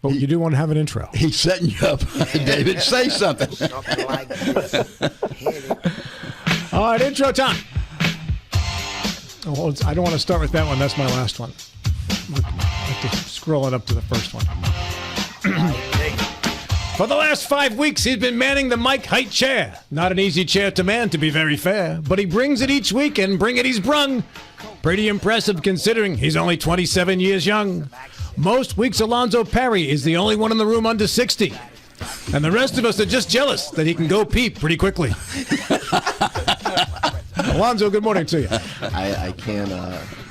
But you do want to have an intro. He's setting you up. David, say something. Something like this. All right, intro time. Oh, I don't want to start with that one. That's my last one. I have to scroll it up to the first one. For the last 5 weeks, he's been manning the Mike Height chair. Not an easy chair to man, to be very fair. But he brings it each week, and bring it he's brung. Pretty impressive considering he's only 27 years young. Most weeks, Alonzo Perry is the only one in the room under 60. And the rest of us are just jealous that he can go peep pretty quickly. Alonzo, good morning to you. I can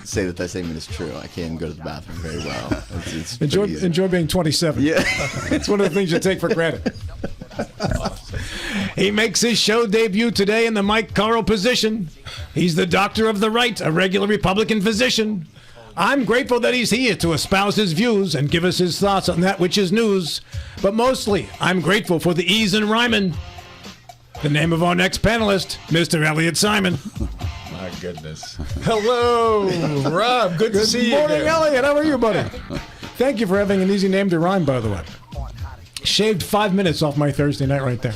say that statement is true. I can go to the bathroom very well. It's Enjoy being 27. Yeah. It's one of the things you take for granted. He makes his show debut today in the Mike Carl position. He's the doctor of the right, a regular Republican physician. I'm grateful that he's here to espouse his views and give us his thoughts on that which is news. But mostly, I'm grateful for the ease in rhyming. The name of our next panelist, Mr. Elliot Simon. My goodness. Hello, Rob. Good to see you. Good morning, Elliot. How are you, buddy? Thank you for having an easy name to rhyme, by the way. Shaved 5 minutes off my Thursday night right there.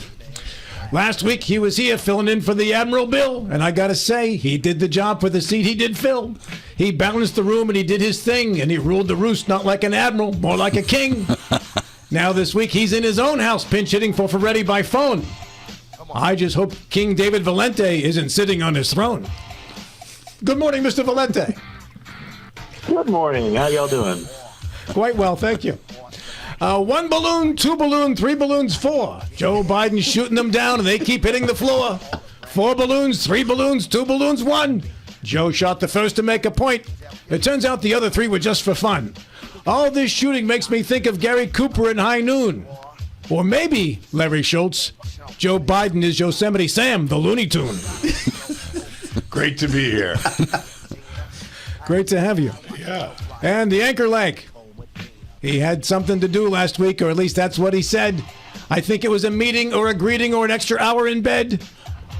Last week, he was here filling in for the Admiral Bill, and I gotta say, he did the job for the seat he did fill. He balanced the room and he did his thing, and he ruled the roost not like an admiral, more like a king. Now this week, he's in his own house pinch hitting for Ferretti by phone. I just hope King David Valente isn't sitting on his throne. Good morning, Mr. Valente. Good morning. How y'all doing? Quite well, thank you. 1 balloon, 2 balloon, 3 balloons, 4. Joe Biden's shooting them down and they keep hitting the floor. 4 balloons, 3 balloons, 2 balloons, 1. Joe shot the first to make a point. It turns out the other 3 were just for fun. All this shooting makes me think of Gary Cooper in High Noon. Or maybe, Larry Schultz, Joe Biden is Yosemite Sam, the Looney Tune. Great to be here. Great to have you. Yeah. And the anchor leg. He had something to do last week, or at least that's what he said. I think it was a meeting or a greeting or an extra hour in bed.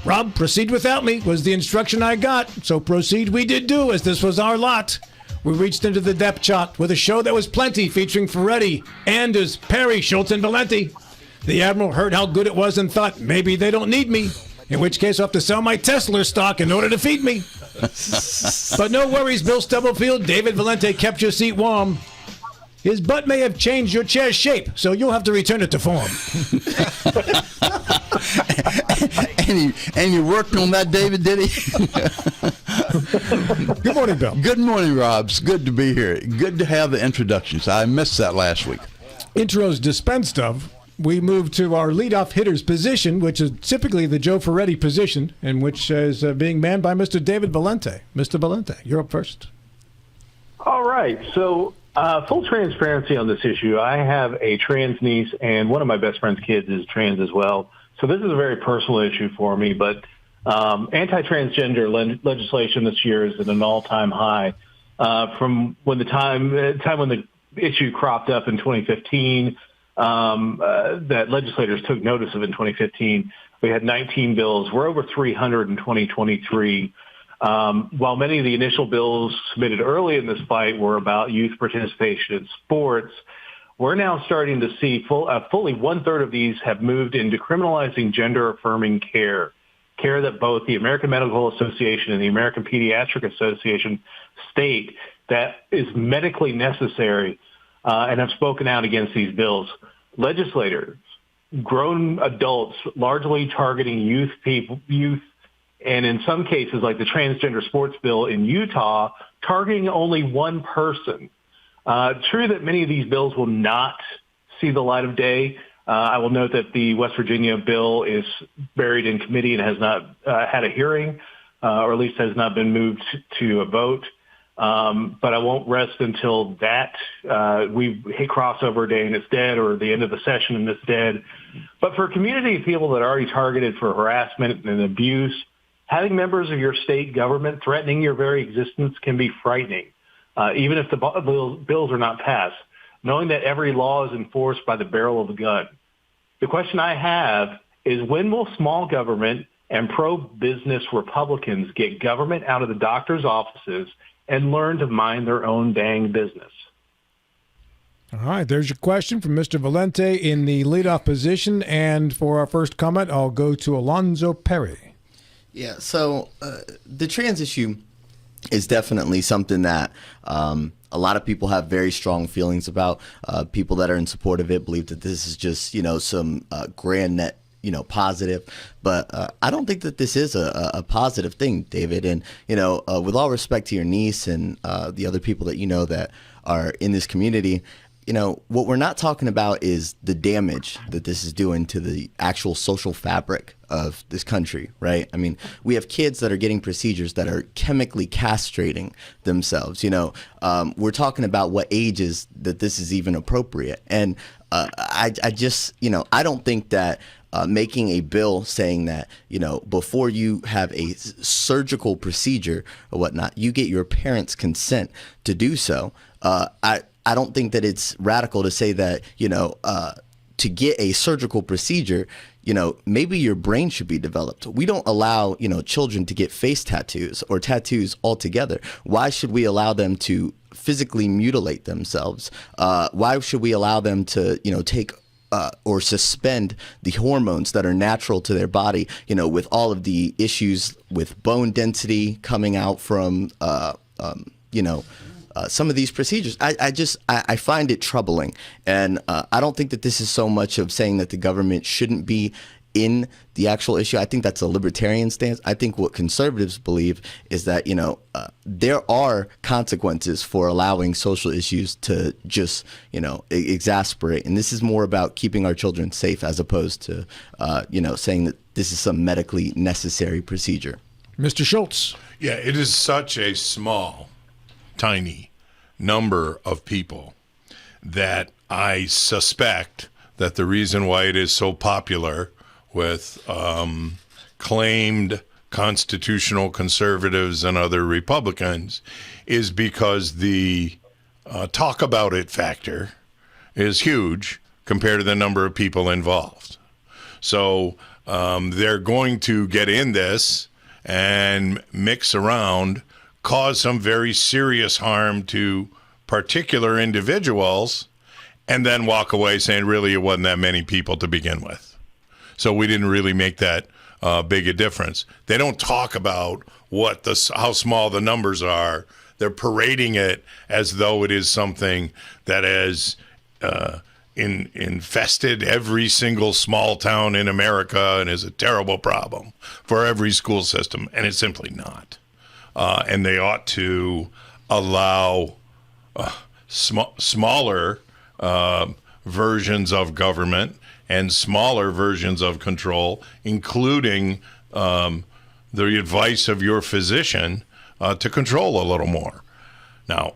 Rob, proceed without me, was the instruction I got. So proceed we did do, as this was our lot. We reached into the depth chart with a show that was plenty, featuring Ferretti, Anders, Perry, Schultz, and Valenti. The Admiral heard how good it was and thought, maybe they don't need me. In which case, I'll have to sell my Tesla stock in order to feed me. But no worries, Bill Stubblefield. David Valente kept your seat warm. His butt may have changed your chair's shape, so you'll have to return it to form. and he worked on that, David, did he? Good morning, Bill. Good morning, Rob. It's good to be here. Good to have the introductions. I missed that last week. Intros dispensed of. We move to our leadoff hitter's position, which is typically the Joe Ferretti position, and which is being manned by Mr. David Valente. Mr. Valente, you're up first. All right. So full transparency on this issue. I have a trans niece, and one of my best friend's kids is trans as well. So this is a very personal issue for me, but anti-transgender legislation this year is at an all-time high. From when the time when the issue cropped up in 2015, that legislators took notice of in 2015. We had 19 bills. We're over 300 in 2023. While many of the initial bills submitted early in this fight were about youth participation in sports, we're now starting to see fully one-third of these have moved into criminalizing gender-affirming care that both the American Medical Association and the American Pediatric Association state that is medically necessary and have spoken out against these bills. Legislators, grown adults, largely targeting youth, and in some cases, like the transgender sports bill in Utah, targeting only one person. True that many of these bills will not see the light of day. I will note that the West Virginia bill is buried in committee and has not had a hearing, or at least has not been moved to a vote. But I won't rest until that we hit crossover day and it's dead, or the end of the session and it's dead. But for a community of people that are already targeted for harassment and abuse, having members of your state government threatening your very existence can be frightening, even if the bills are not passed, knowing that every law is enforced by the barrel of a gun. The question I have is, when will small government and pro-business Republicans get government out of the doctor's offices and learn to mind their own dang business? All right, there's your question from Mr. Valente in the leadoff position. And for our first comment, I'll go to Alonzo Perry. Yeah, so the trans issue is definitely something that a lot of people have very strong feelings about. People that are in support of it believe that this is just, some grand net, positive. But I don't think that this is a positive thing, David. And, with all respect to your niece and the other people that that are in this community, what we're not talking about is the damage that this is doing to the actual social fabric of this country, right? I mean, we have kids that are getting procedures that are chemically castrating themselves. We're talking about what ages that this is even appropriate. And I just, I don't think that making a bill saying that, before you have a surgical procedure or whatnot, you get your parents' consent to do so. I don't think that it's radical to say that, to get a surgical procedure, maybe your brain should be developed. We don't allow, children to get face tattoos or tattoos altogether. Why should we allow them to physically mutilate themselves? Why should we allow them to, take or suspend the hormones that are natural to their body, with all of the issues with bone density coming out from, some of these procedures? I find it troubling. And I don't think that this is so much of saying that the government shouldn't be in the actual issue. I think that's a libertarian stance. I think what conservatives believe is that, there are consequences for allowing social issues to just, exasperate. And this is more about keeping our children safe as opposed to, saying that this is some medically necessary procedure. Mr. Schultz. Yeah, it is such a small, tiny number of people that I suspect that the reason why it is so popular with claimed constitutional conservatives and other Republicans is because the talk about it factor is huge compared to the number of people involved. So they're going to get in this and mix around, cause some very serious harm to particular individuals, and then walk away saying, really, it wasn't that many people to begin with. So we didn't really make that big a difference. They don't talk about how small the numbers are. They're parading it as though it is something that has infested every single small town in America and is a terrible problem for every school system, and it's simply not. And they ought to allow smaller versions of government and smaller versions of control, including the advice of your physician, to control a little more. Now,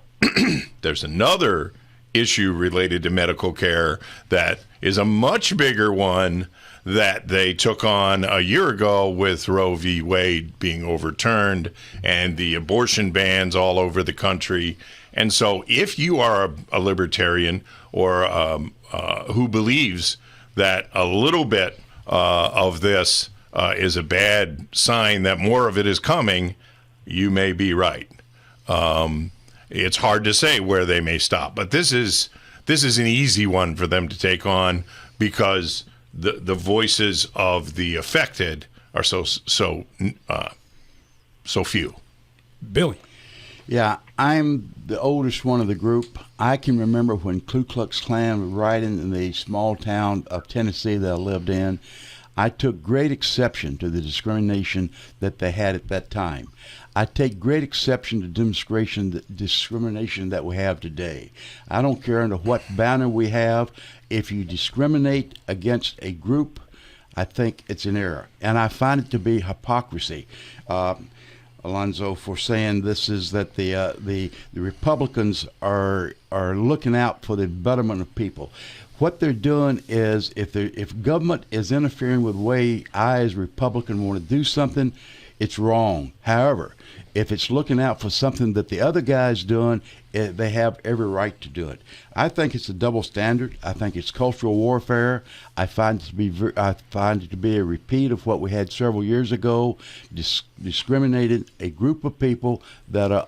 there's another issue related to medical care that is a much bigger one that they took on a year ago with Roe v. Wade being overturned and the abortion bans all over the country. And so if you are a libertarian or who believes that a little bit of this is a bad sign that more of it is coming, you may be right. It's hard to say where they may stop, but this is an easy one for them to take on because the voices of the affected are so few. Billy. Yeah, I'm the oldest one of the group. I can remember when Ku Klux Klan was riding in the small town of Tennessee that I lived in. I took great exception to the discrimination that they had at that time. I take great exception to discrimination that we have today. I don't care under what banner we have. If you discriminate against a group, I think it's an error. And I find it to be hypocrisy. Alonzo, for saying this is that the Republicans are looking out for the betterment of people. What they're doing is if government is interfering with the way I as a Republican want to do something, it's wrong. However, if it's looking out for something that the other guy's doing, they have every right to do it. I think it's a double standard. I think it's cultural warfare. I find it to be a repeat of what we had several years ago, discriminated a group of people that are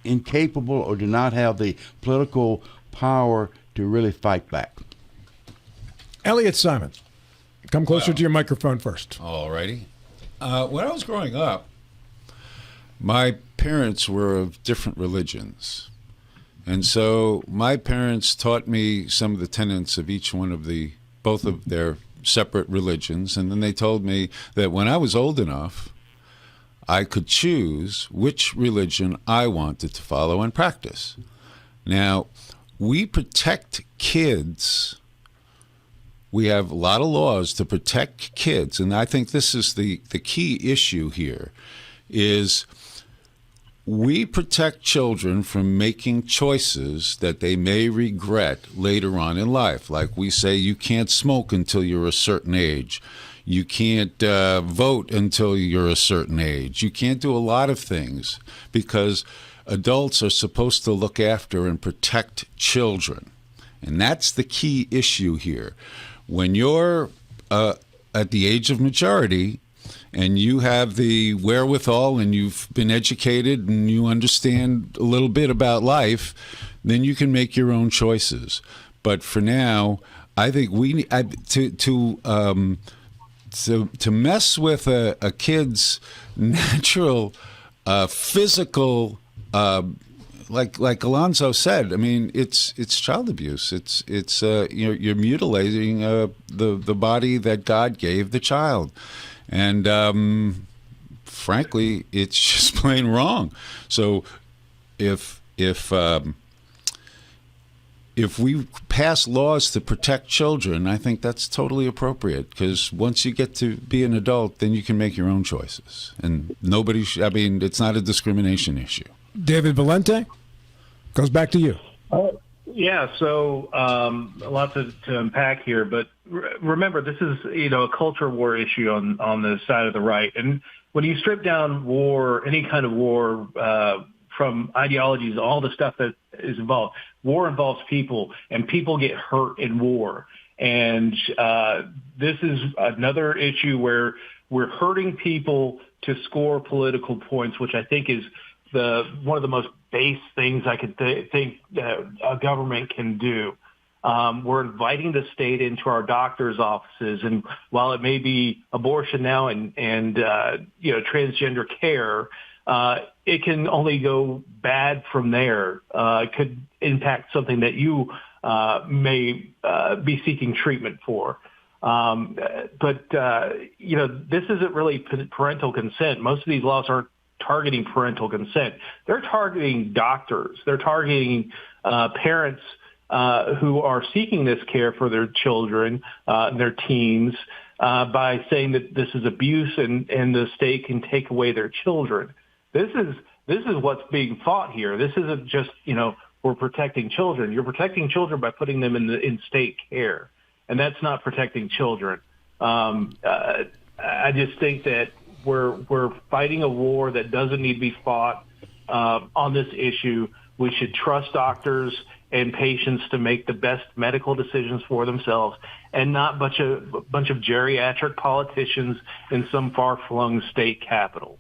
incapable or do not have the political power to really fight back. Elliot Simon, come closer to your microphone first. All righty. When I was growing up, my parents were of different religions. And so my parents taught me some of the tenets of both of their separate religions. And then they told me that when I was old enough, I could choose which religion I wanted to follow and practice. Now, we protect kids. We have a lot of laws to protect kids, and I think this is the key issue here, is we protect children from making choices that they may regret later on in life. Like we say, you can't smoke until you're a certain age. You can't vote until you're a certain age. You can't do a lot of things because adults are supposed to look after and protect children. And that's the key issue here. When you're at the age of majority and you have the wherewithal and you've been educated and you understand a little bit about life, then you can make your own choices. But for now, I think we need to mess with a kid's natural physical, like Alonzo said. I mean, it's child abuse. It's you're mutilating the body that God gave the child, and frankly, it's just plain wrong. So if we pass laws to protect children, I think that's totally appropriate, because once you get to be an adult, then you can make your own choices. And it's not a discrimination issue. David Valente, goes back to you. Yeah, so a lot to unpack here, but remember, this is a culture war issue on the side of the right. And when you strip down war, any kind of war, from ideologies, all the stuff that is involved. War involves people, and people get hurt in war. And this is another issue where we're hurting people to score political points, which I think is one of the most base things I could think a government can do. We're inviting the state into our doctors' offices, and while it may be abortion now and transgender care, it can only go bad from there. It could impact something that you may be seeking treatment for. But this isn't really parental consent. Most of these laws aren't targeting parental consent. They're targeting doctors. They're targeting parents who are seeking this care for their children, their teens, by saying that this is abuse and the state can take away their children. This is what's being fought here. This isn't just, we're protecting children. You're protecting children by putting them in state care, and that's not protecting children. I just think that we're fighting a war that doesn't need to be fought on this issue. We should trust doctors and patients to make the best medical decisions for themselves, and not bunch of geriatric politicians in some far-flung state capital.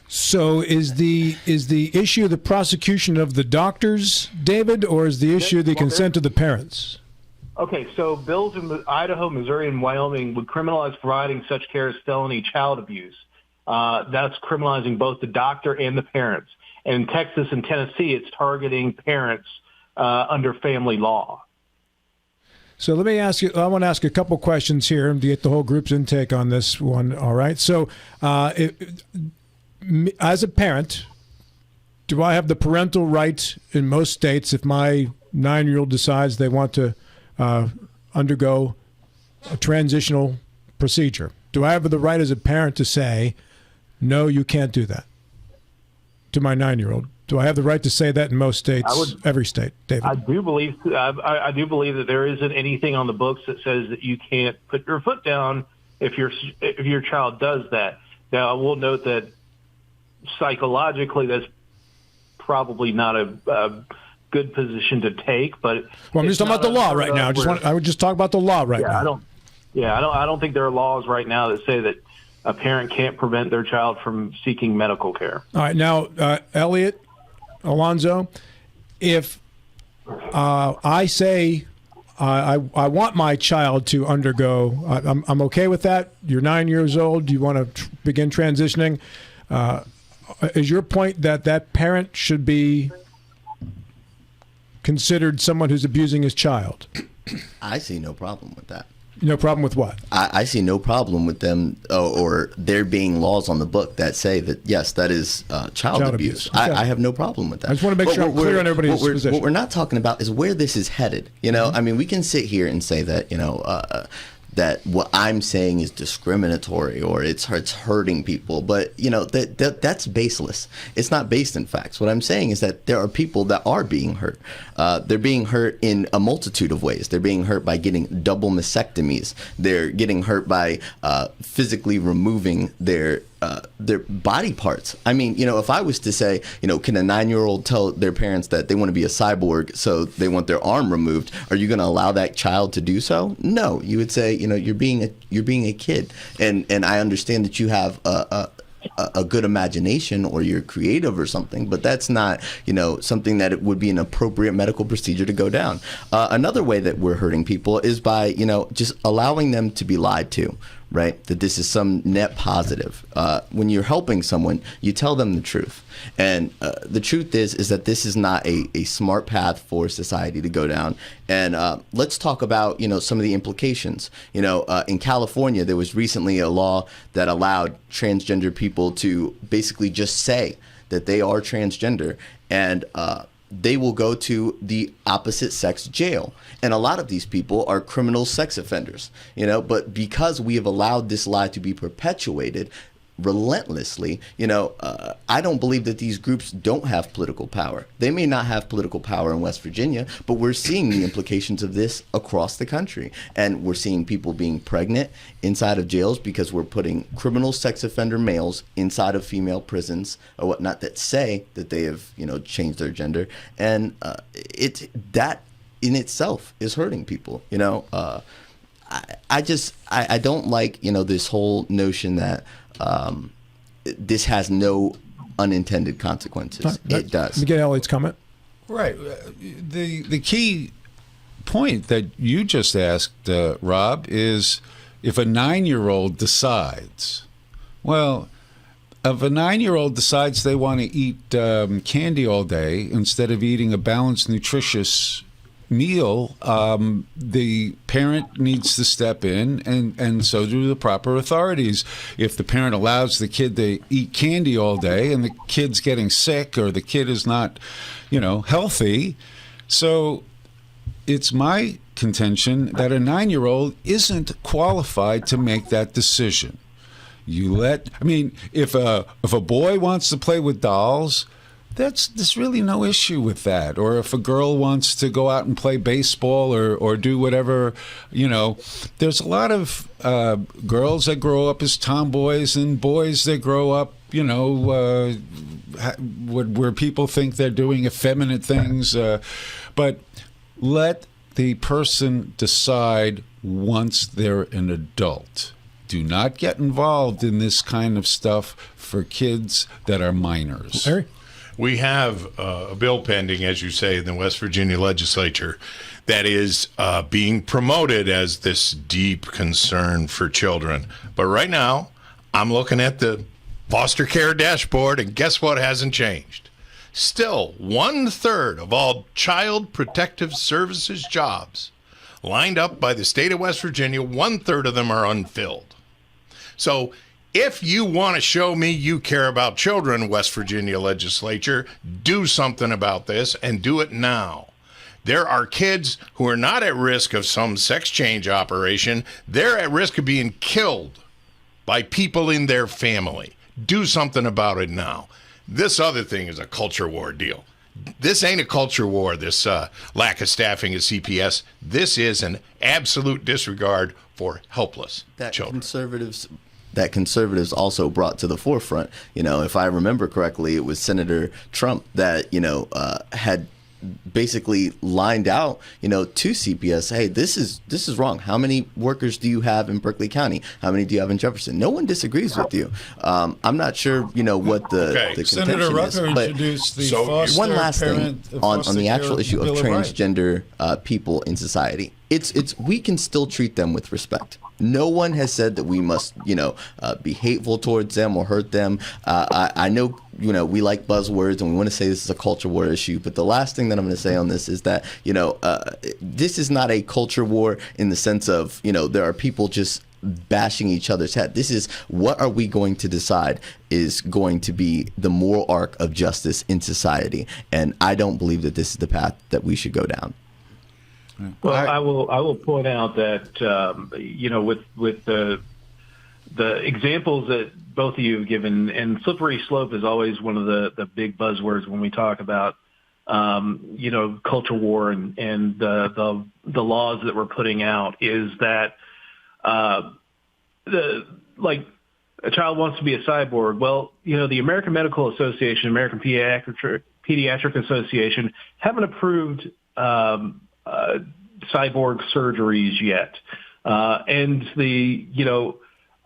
So is the issue the prosecution of the doctors, David, or is the issue the consent of the parents? Okay, so bills in Idaho, Missouri, and Wyoming would criminalize providing such care as felony child abuse. That's criminalizing both the doctor and the parents. And in Texas and Tennessee, it's targeting parents under family law. So let me ask you, I want to ask a couple questions here and get the whole group's intake on this one, all right? So as a parent, do I have the parental right in most states if my 9-year-old decides they want to undergo a transitional procedure? Do I have the right as a parent to say, no, you can't do that to my 9-year-old? Do I have the right to say that in most states, every state, David? I do believe that there isn't anything on the books that says that you can't put your foot down if your child does that. Now, I will note that psychologically, that's probably not a good position to take. But I'm just talking about the law right now. I would just talk about the law right now. I don't think there are laws right now that say that a parent can't prevent their child from seeking medical care. All right, now, Elliot, Alonzo, if I say I want my child to undergo, I'm okay with that. You're 9 years old. You want to begin transitioning. Is your point that that parent should be considered someone who's abusing his child? I see no problem with that. No problem with what? I see no problem with them or there being laws on the book that say that, yes, that is child abuse. Okay. I have no problem with that. I just want to make sure I'm clear on everybody's position. What we're not talking about is where this is headed. I mean, we can sit here and say that, that what I'm saying is discriminatory or it's hurting people, but that's baseless. It's not based in facts. What I'm saying is that there are people that are being hurt. They're being hurt in a multitude of ways. They're being hurt by getting double mastectomies. They're getting hurt by physically removing their body parts. I mean, if I was to say, can a 9-year-old tell their parents that they want to be a cyborg, so they want their arm removed? Are you going to allow that child to do so? No, you would say, you're being a kid, and I understand that you have a good imagination or you're creative or something, but that's not, something that it would be an appropriate medical procedure to go down. Another way that we're hurting people is by, just allowing them to be lied to. Right? That this is some net positive. When you're helping someone, you tell them the truth. And the truth is that this is not a smart path for society to go down. And let's talk about, some of the implications. In California, there was recently a law that allowed transgender people to basically just say that they are transgender, and they will go to the opposite sex jail. And a lot of these people are criminal sex offenders, but because we have allowed this lie to be perpetuated relentlessly, I don't believe that these groups don't have political power. They may not have political power in West Virginia, but we're seeing the implications of this across the country. And we're seeing people being pregnant inside of jails because we're putting criminal sex offender males inside of female prisons or whatnot that say that they have, changed their gender. And that in itself is hurting people. I don't like, this whole notion that this has no unintended consequences. It does. Let me get Elliot's comment. Right. The key point that you just asked, Rob, is if a 9-year-old decides, if a 9-year-old decides they want to eat candy all day instead of eating a balanced, nutritious meal, the parent needs to step in, and so do the proper authorities. If the parent allows the kid to eat candy all day and the kid's getting sick or the kid is not, healthy, so it's my contention that a 9-year-old isn't qualified to make that decision. If a boy wants to play with dolls, there's really no issue with that. Or if a girl wants to go out and play baseball or do whatever, there's a lot of girls that grow up as tomboys and boys that grow up, where people think they're doing effeminate things. But let the person decide once they're an adult. Do not get involved in this kind of stuff for kids that are minors. Larry? We have a bill pending, as you say, in the West Virginia legislature that is being promoted as this deep concern for children. But right now, I'm looking at the foster care dashboard, and guess what hasn't changed? Still, 1/3 of all Child Protective Services jobs lined up by the state of West Virginia, 1/3 of them are unfilled. So if you want to show me you care about children, West Virginia legislature, do something about this and do it now. There are kids who are not at risk of some sex change operation. They're at risk of being killed by people in their family. Do something about it now. This other thing is a culture war deal. This ain't a culture war, this lack of staffing at CPS. This is an absolute disregard for helpless children. That conservatives also brought to the forefront. If I remember correctly, it was Senator Trump that, had basically lined out, to CPS, hey, this is wrong. How many workers do you have in Berkeley County? How many do you have in Jefferson? No one disagrees with you. I'm not sure, what the Senator contention Rucker is. But introduced the foster one last thing on the actual issue of Bill Rights. transgender people in society. It's we can still treat them with respect. No one has said that we must, be hateful towards them or hurt them. I know, we like buzzwords and we want to say this is a culture war issue. But the last thing that I'm going to say on this is that, this is not a culture war in the sense of, there are people just bashing each other's head. This is what are we going to decide is going to be the moral arc of justice in society. And I don't believe that this is the path that we should go down. Well, I will point out that with the examples that both of you have given, and slippery slope is always one of the big buzzwords when we talk about culture war and the laws that we're putting out, is that a child wants to be a cyborg. Well, the American Medical Association, American Pediatric Association haven't approved cyborg surgeries yet. And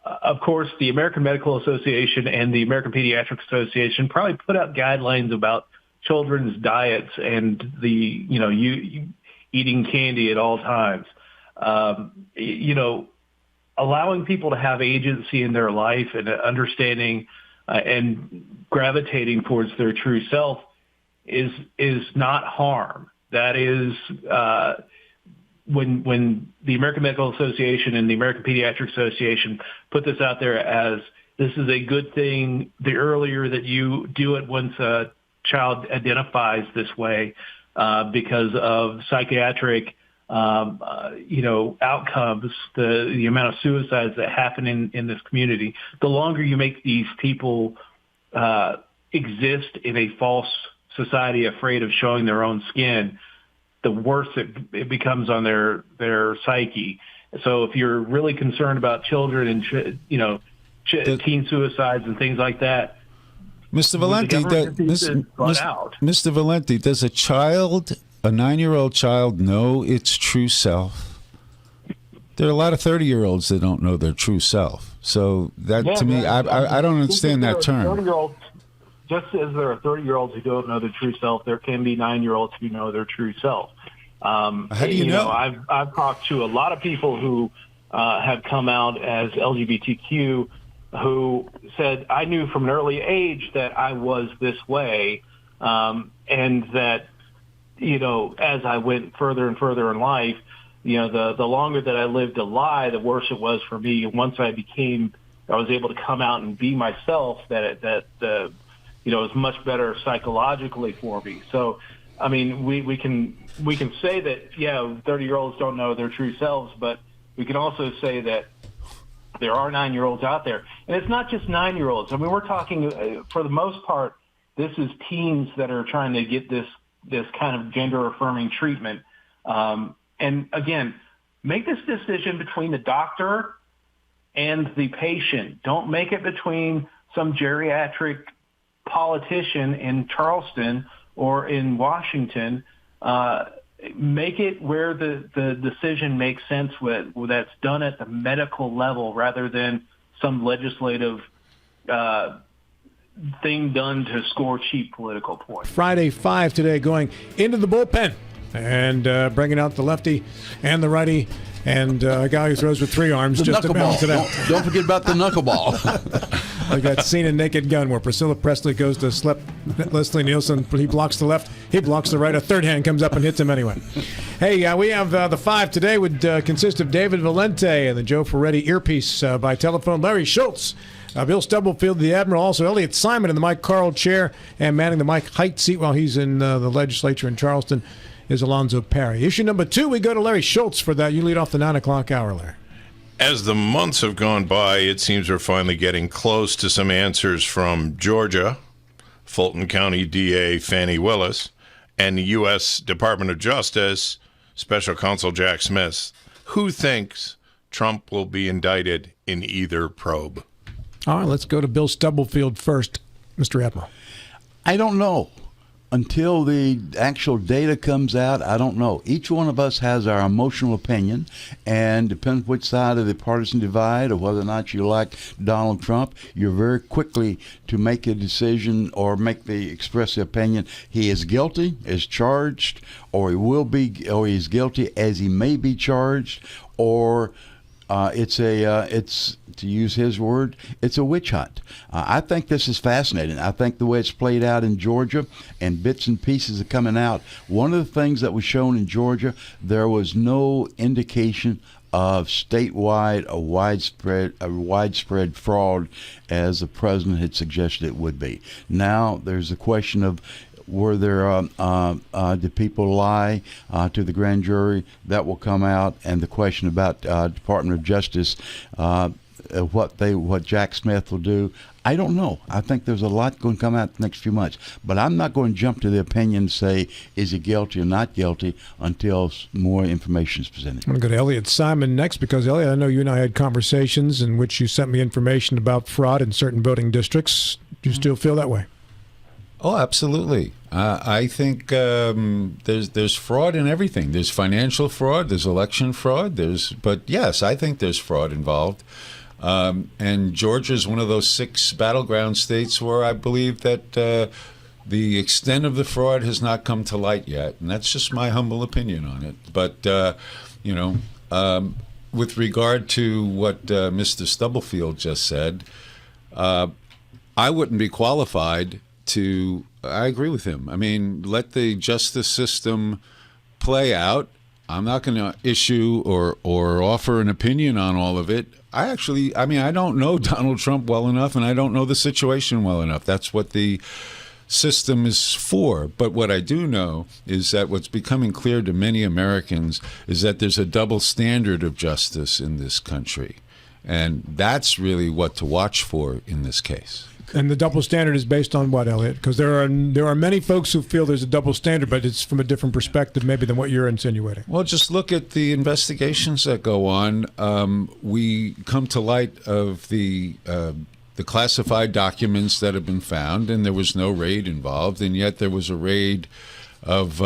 of course, the American Medical Association and the American Pediatric Association probably put out guidelines about children's diets and eating candy at all times. Allowing people to have agency in their life and understanding and gravitating towards their true self is not harm. That is, when the American Medical Association and the American Pediatric Association put this out there as this is a good thing, the earlier that you do it once a child identifies this way because of psychiatric outcomes, the amount of suicides that happen in this community, the longer you make these people exist in a false society afraid of showing their own skin, the worse it becomes on their psyche. So if you're really concerned about children and teen suicides and things like that, Mr. Valenti, Mr. Valenti, does a 9-year-old child know its true self? There are a lot of 30-year-olds that don't know their true self. So that to me, I don't understand that term. Just as there are 30-year-olds who don't know their true self, there can be 9-year-olds who know their true self. How do you know? I've talked to a lot of people who have come out as LGBTQ who said, I knew from an early age that I was this way, and that, as I went further and further in life, the longer that I lived a lie, the worse it was for me. Once I was able to come out and be myself, it was much better psychologically for me. So, I mean, we can say that, 30-year-olds don't know their true selves, but we can also say that there are 9-year-olds out there. And it's not just 9-year-olds. I mean, we're talking, for the most part, this is teens that are trying to get this kind of gender-affirming treatment. And again, make this decision between the doctor and the patient. Don't make it between some geriatric politician in Charleston or in Washington. Make it where the decision makes sense that's done at the medical level rather than some legislative thing done to score cheap political points. Friday 5 today, going into the bullpen and bringing out the lefty and the righty and a guy who throws with 3 arms just to balance it out. Don't forget about the knuckleball. Like that scene in Naked Gun where Priscilla Presley goes to slap Leslie Nielsen. He blocks the left, he blocks the right. A third hand comes up and hits him anyway. Hey, we have the 5 today would consist of David Valente and the Joe Ferretti earpiece by telephone. Larry Schultz, Bill Stubblefield, the Admiral, also Elliot Simon in the Mike Carl chair, and manning the Mike Height seat while he's in the legislature in Charleston is Alonzo Perry. Issue number 2, we go to Larry Schultz for that. You lead off the 9 o'clock hour, Larry. As the months have gone by, it seems we're finally getting close to some answers from Georgia, Fulton County DA Fannie Willis, and the U.S. Department of Justice Special Counsel Jack Smith. Who thinks Trump will be indicted in either probe? All right, let's go to Bill Stubblefield first, Mr. Admiral. I don't know. Until the actual data comes out, I don't know. Each one of us has our emotional opinion, and depends which side of the partisan divide or whether or not you like Donald Trump, you're very quickly to make a decision or express the opinion he is guilty, is charged, or he will be, or he's guilty as he may be charged, or it's to use his word, it's a witch hunt. I think this is fascinating. I think the way it's played out in Georgia and bits and pieces are coming out. One of the things that was shown in Georgia, there was no indication of statewide widespread fraud as the president had suggested it would be. Now there's the question of did people lie to the grand jury? That will come out, and the question about Department of Justice, what Jack Smith will do. I don't know. I think there's a lot going to come out the next few months, but I'm not going to jump to the opinion and say is he guilty or not guilty until more information is presented. I'm going to go to Elliot Simon next because, Elliot, I know you and I had conversations in which you sent me information about fraud in certain voting districts. Do you still feel that way? Oh, absolutely. I think there's fraud in everything. There's financial fraud. There's election fraud. But yes, I think there's fraud involved. And Georgia is one of those 6 battleground states where I believe that the extent of the fraud has not come to light yet, and that's just my humble opinion on it. But with regard to what Mr. Stubblefield just said, I wouldn't be qualified to. I agree with him. I mean, let the justice system play out. I'm not going to issue or offer an opinion on all of it. I don't know Donald Trump well enough, and I don't know the situation well enough. That's what the system is for. But what I do know is that what's becoming clear to many Americans is that there's a double standard of justice in this country. And that's really what to watch for in this case. And the double standard is based on what, Elliot? Because there are many folks who feel there's a double standard, but it's from a different perspective maybe than what you're insinuating. Well, just look at the investigations that go on. We come to light of the classified documents that have been found, and there was no raid involved, and yet there was a raid of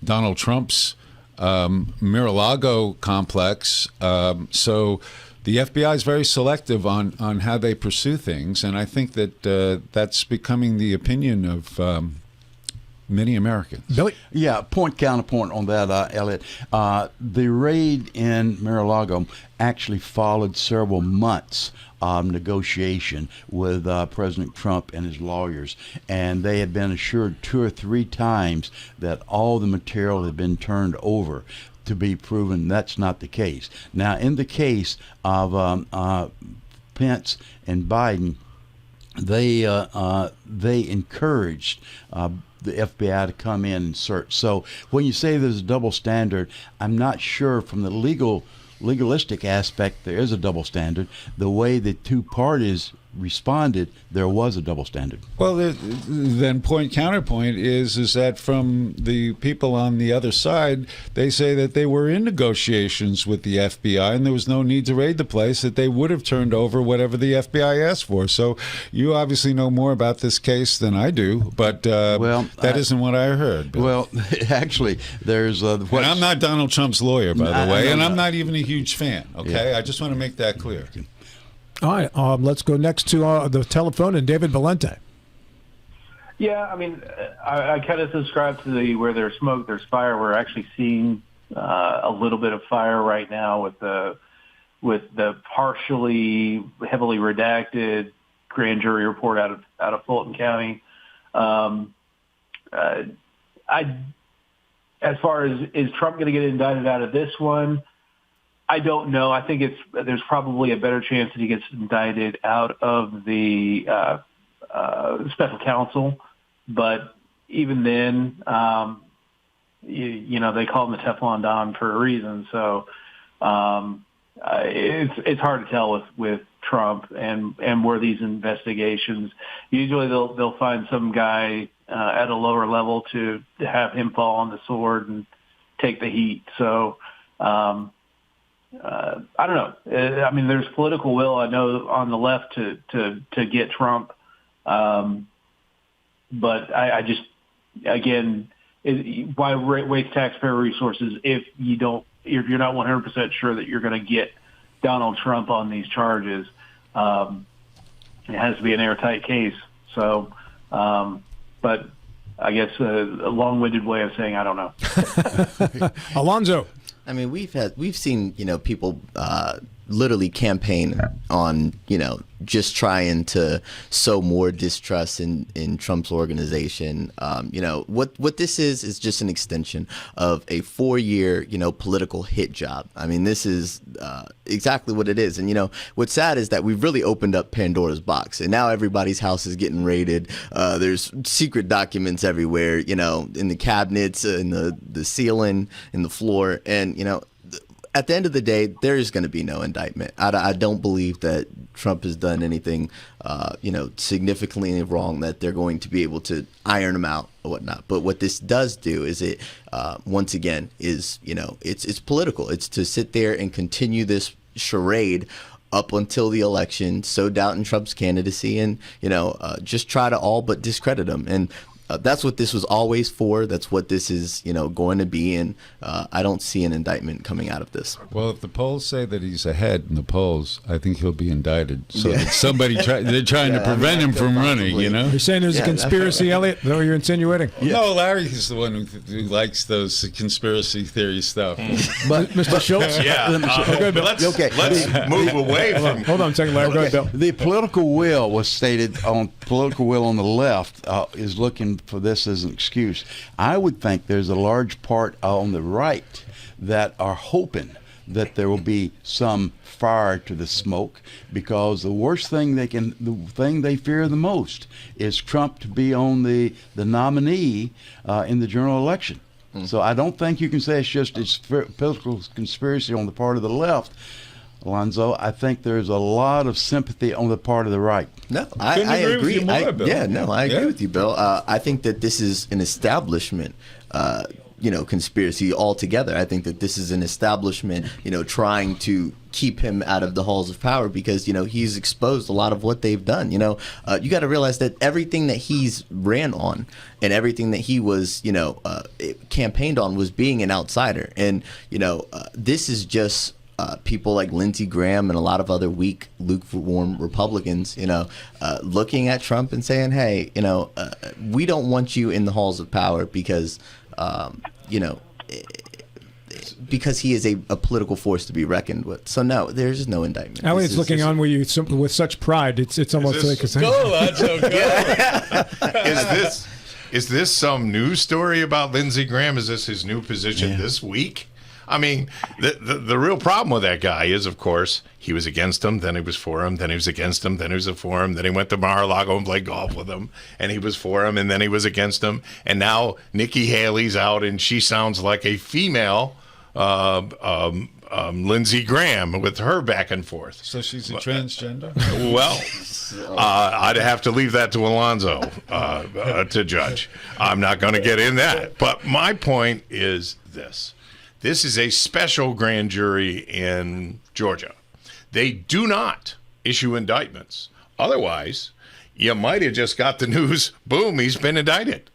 Donald Trump's Mar-a-Lago complex. So the FBI is very selective on how they pursue things, and I think that that's becoming the opinion of many Americans. Billy? Yeah, counterpoint on that, Elliot. The raid in Mar-a-Lago actually followed several months of negotiation with President Trump and his lawyers, and they had been assured 2 or 3 times that all the material had been turned over to be proven that's not the case. Now, in the case of Pence and Biden, they encouraged the FBI to come in and search. So when you say there's a double standard, I'm not sure from the legalistic aspect there is a double standard. The way the 2 parties responded, there was a double standard. Well, then counterpoint is that from the people on the other side, they say that they were in negotiations with the FBI and there was no need to raid the place, that they would have turned over whatever the FBI asked for. So you obviously know more about this case than I do, but that isn't what I heard. Bill. Well, actually, there's... and I'm not Donald Trump's lawyer, by the way, and I'm not even a huge fan, okay? Yeah. I just want to make that clear. All right, let's go next to the telephone and David Valente. Yeah, I mean, I kind of subscribe to the where there's smoke, there's fire. We're actually seeing a little bit of fire right now with the partially heavily redacted grand jury report out of Fulton County. As far as is Trump going to get indicted out of this one? I don't know. I think there's probably a better chance that he gets indicted out of the special counsel. But even then, they call him the Teflon Don for a reason. So it's hard to tell with Trump and where these investigations. Usually they'll find some guy at a lower level to have him fall on the sword and take the heat. So. I don't know. I mean, there's political will, I know, on the left to get Trump. But I again, why waste taxpayer resources if you're not 100% sure that you're going to get Donald Trump on these charges? It has to be an airtight case. So, but I guess a long-winded way of saying I don't know. Alonzo. I mean, we've seen, people literally campaign on, just trying to sow more distrust in Trump's organization. What this is just an extension of a 4-year, political hit job. I mean, this is exactly what it is. And, what's sad is that we've really opened up Pandora's box, and now everybody's house is getting raided. There's secret documents everywhere, in the cabinets, in the ceiling, in the floor. And, at the end of the day, there is going to be no indictment. I don't believe that Trump has done anything, significantly wrong that they're going to be able to iron him out or whatnot. But what this does do is it, once again, is, it's political. It's to sit there and continue this charade up until the election, sow doubt in Trump's candidacy, and, just try to all but discredit him. And that's what this was always for. That's what this is, going to be. And I don't see an indictment coming out of this. Well, if the polls say that he's ahead in the polls, I think he'll be indicted. So that they're trying to prevent him from running, You're saying there's a conspiracy, Elliot? Is that what you're insinuating? No, Larry's the one who likes those conspiracy theory stuff. But Mr. Schultz? Yeah. Let's move away from. Hold on a second, Larry. Go ahead, Bill. The political will was stated on political will on the left is looking for this as an excuse. I would think there's a large part on the right that are hoping that there will be some fire to the smoke, because the thing they fear the most is Trump to be on the nominee in the general election. So I don't think you can say it's political conspiracy on the part of the left, Alonzo. I think there's a lot of sympathy on the part of the right. No, I agree. I agree with you, Bill. I think that this is an establishment, conspiracy altogether. I think that this is an establishment, trying to keep him out of the halls of power because, he's exposed a lot of what they've done. You got to realize that everything that he's ran on and everything that he was, campaigned on was being an outsider. And, this is just people like Lindsey Graham and a lot of other weak, lukewarm Republicans, looking at Trump and saying, hey, we don't want you in the halls of power because, because he is a political force to be reckoned with. So no, there's no indictment. Elliot's looking on with such pride. It's almost like Is this some news story about Lindsey Graham? Is this his new position this week? I mean, the real problem with that guy is, of course, he was against him, then he was for him, then he was against him, then he was for him, then he went to Mar-a-Lago and played golf with him, and he was for him, and then he was against him, and now Nikki Haley's out, and she sounds like a female Lindsey Graham with her back and forth. So she's a transgender? Well, I'd have to leave that to Alonzo to judge. I'm not going to get in that. But my point is this. This is a special grand jury in Georgia. They do not issue indictments. Otherwise, you might have just got the news, boom, he's been indicted.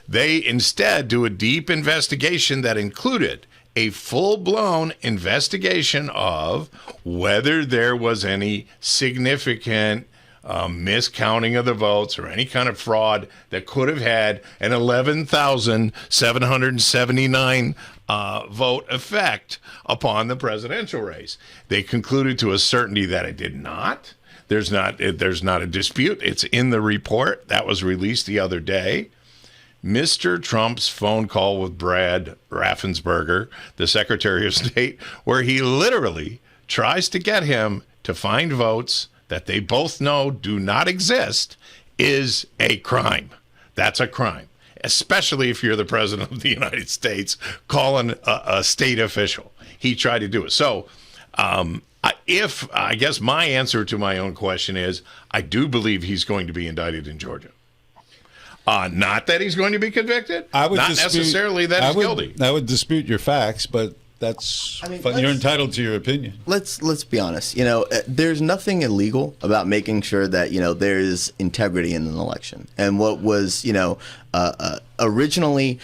They instead do a deep investigation that included a full-blown investigation of whether there was any significant miscounting of the votes or any kind of fraud that could have had an 11,779 vote effect upon the presidential race. They concluded to a certainty that it did not. There's not a dispute. It's in the report that was released the other day. Mr. Trump's phone call with Brad Raffensperger, the Secretary of State, where he literally tries to get him to find votes that they both know do not exist, is a crime. That's a crime, especially if you're the president of the United States calling a state official. He tried to do it. So I guess my answer to my own question is I do believe he's going to be indicted in Georgia. Not that he's going to be convicted. Not necessarily that he's guilty. I would dispute your facts, but that's I mean, fine. You're let's- entitled to your opinion. Let's be honest. There's nothing illegal about making sure that there is integrity in an election. And what was originally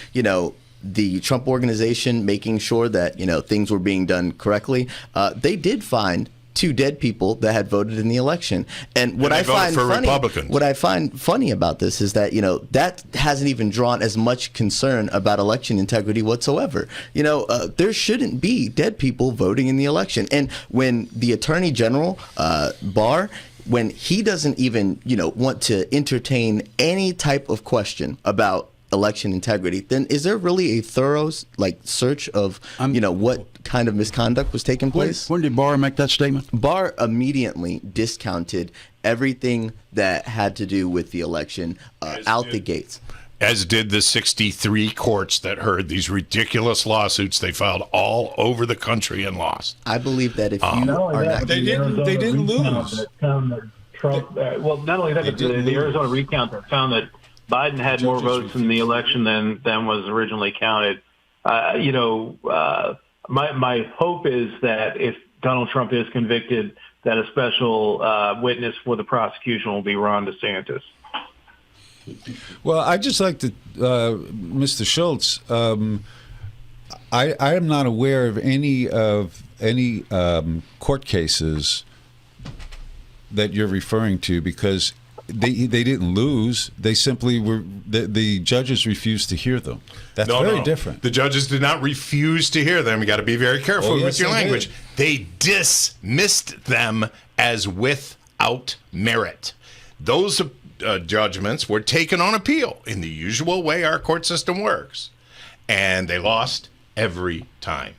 the Trump organization making sure that things were being done correctly. They did find 2 dead people that had voted in the election. And what they I voted find for funny, Republicans. what I find funny about this is that that hasn't even drawn as much concern about election integrity whatsoever. There shouldn't be dead people voting in the election. And when the Attorney General Barr, when he doesn't even want to entertain any type of question about election integrity, then is there really a thorough search of what kind of misconduct was taking place? When did Barr make that statement? Barr immediately discounted everything that had to do with the election out the gates. As did the 63 courts that heard these ridiculous lawsuits they filed all over the country and lost. I believe that if you Not are only that, not, but the Arizona they didn't recount lose. that found that Trump, well, not only that, but the Arizona recount that found that Biden had more votes in the election than was originally counted. My hope is that if Donald Trump is convicted, that a special witness for the prosecution will be Ron DeSantis. Well, I'd just like to, Mr. Schultz, I am not aware of any court cases that you're referring to because they didn't lose. They simply were the judges refused to hear them. That's very different. The judges did not refuse to hear them. You got to be very careful yes, with your they language. did. They dismissed them as without merit. Those judgments were taken on appeal in the usual way our court system works, and they lost every time.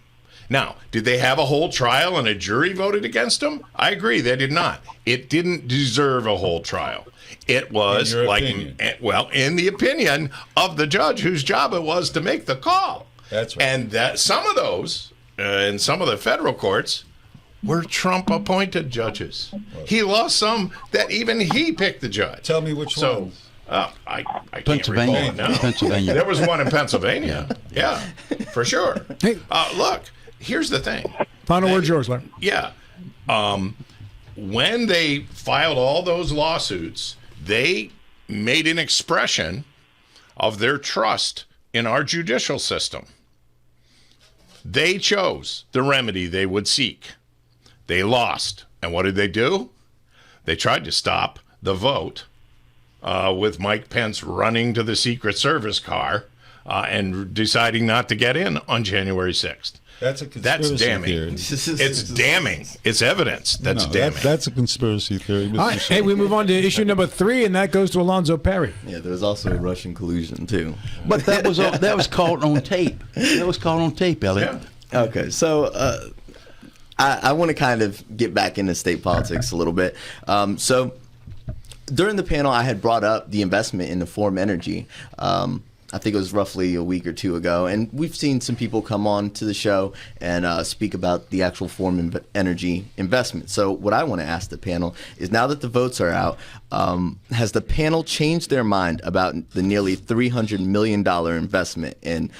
Now, did they have a whole trial and a jury voted against them? I agree, they did not. It didn't deserve a whole trial. It was In your like, opinion. well, in the opinion of the judge whose job it was to make the call. That's right. And that some of those, in some of the federal courts, were Trump-appointed judges. He lost some that even he picked the judge. Tell me which ones. I can't Pennsylvania. recall it now. Pennsylvania. There was one in Pennsylvania. Yeah, for sure. Hey. Look, here's the thing. Final word, yours, Larry. Yeah. When they filed all those lawsuits, they made an expression of their trust in our judicial system. They chose the remedy they would seek. They lost. And what did they do? They tried to stop the vote with Mike Pence running to the Secret Service car and deciding not to get in on January 6th. That's a conspiracy damning. theory. It's damning. It's evidence. That's No, damning. that's a conspiracy theory. Mr. All right. Hey, we move on to issue number 3, and that goes to Alonzo Perry. Yeah, there was also Russian collusion too. But that was caught on tape. That was caught on tape, Elliot. Yeah. Okay, so I want to kind of get back into state politics a little bit. So during the panel, I had brought up the investment in the Form Energy. I think it was roughly a week or two ago, and we've seen some people come on to the show and speak about the actual Form Energy investment. So what I want to ask the panel is, now that the votes are out, has the panel changed their mind about the nearly $300 million investment? And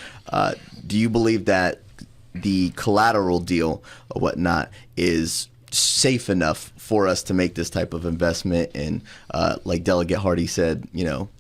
do you believe that the collateral deal or whatnot is safe enough for us to make this type of investment? And like Delegate Hardy said,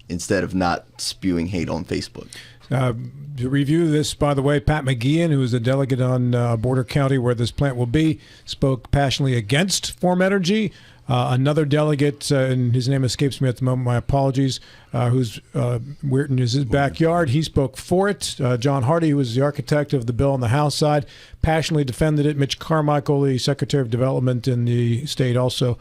instead of not spewing hate on Facebook. To review this, by the way, Pat McGeehan, who is a delegate on Border County where this plant will be, spoke passionately against Form Energy. Another delegate, and his name escapes me at the moment, my apologies, who's Weirton is his backyard. He spoke for it. John Hardy, who was the architect of the bill on the House side, passionately defended it. Mitch Carmichael, the Secretary of Development in the state, also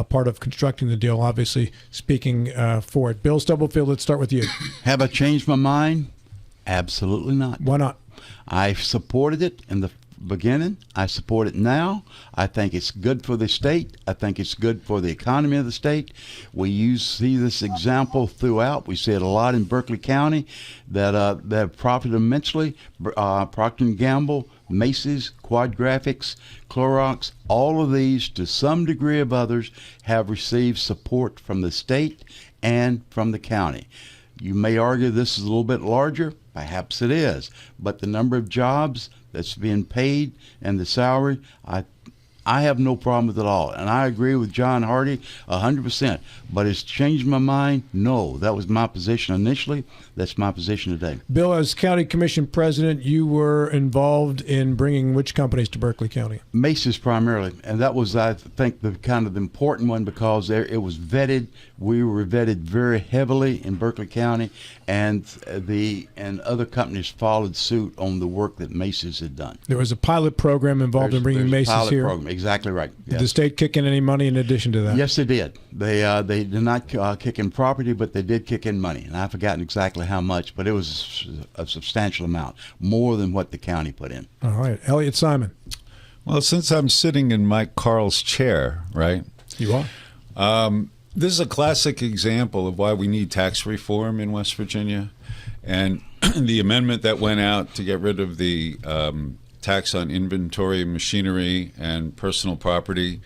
part of constructing the deal, obviously speaking for it. Bill Stubblefield, let's start with you. Have I changed my mind? Absolutely not. Why not? I supported it in the beginning. I support it now. I think it's good for the state. I think it's good for the economy of the state. We see this example throughout. We see it a lot in Berkeley County that have profited immensely. Procter & Gamble, Macy's, Quad Graphics, Clorox, all of these, to some degree of others, have received support from the state and from the county. You may argue this is a little bit larger. Perhaps it is. But the number of jobs, that's being paid and the salary, I have no problem with it at all. And I agree with John Hardy 100%. But it's changed my mind? No. That was my position initially. That's my position today. Bill, as County Commission President, you were involved in bringing which companies to Berkeley County? Macy's primarily. And that was, I think, the kind of the important one because it was vetted. We were vetted very heavily in Berkeley County, and other companies followed suit on the work that Macy's had done. There was a pilot program involved in bringing There's a Macy's pilot here. program. Exactly right. Did Yes. the state kick in any money in addition to that? Yes, they did. They did not kick in property, but they did kick in money. And I've forgotten exactly how much, but it was a substantial amount, more than what the county put in. All right. Elliot Simon. Well, since I'm sitting in Mike Carl's chair, right? You are? This is a classic example of why we need tax reform in West Virginia. And the amendment that went out to get rid of the tax on inventory, machinery, and personal property,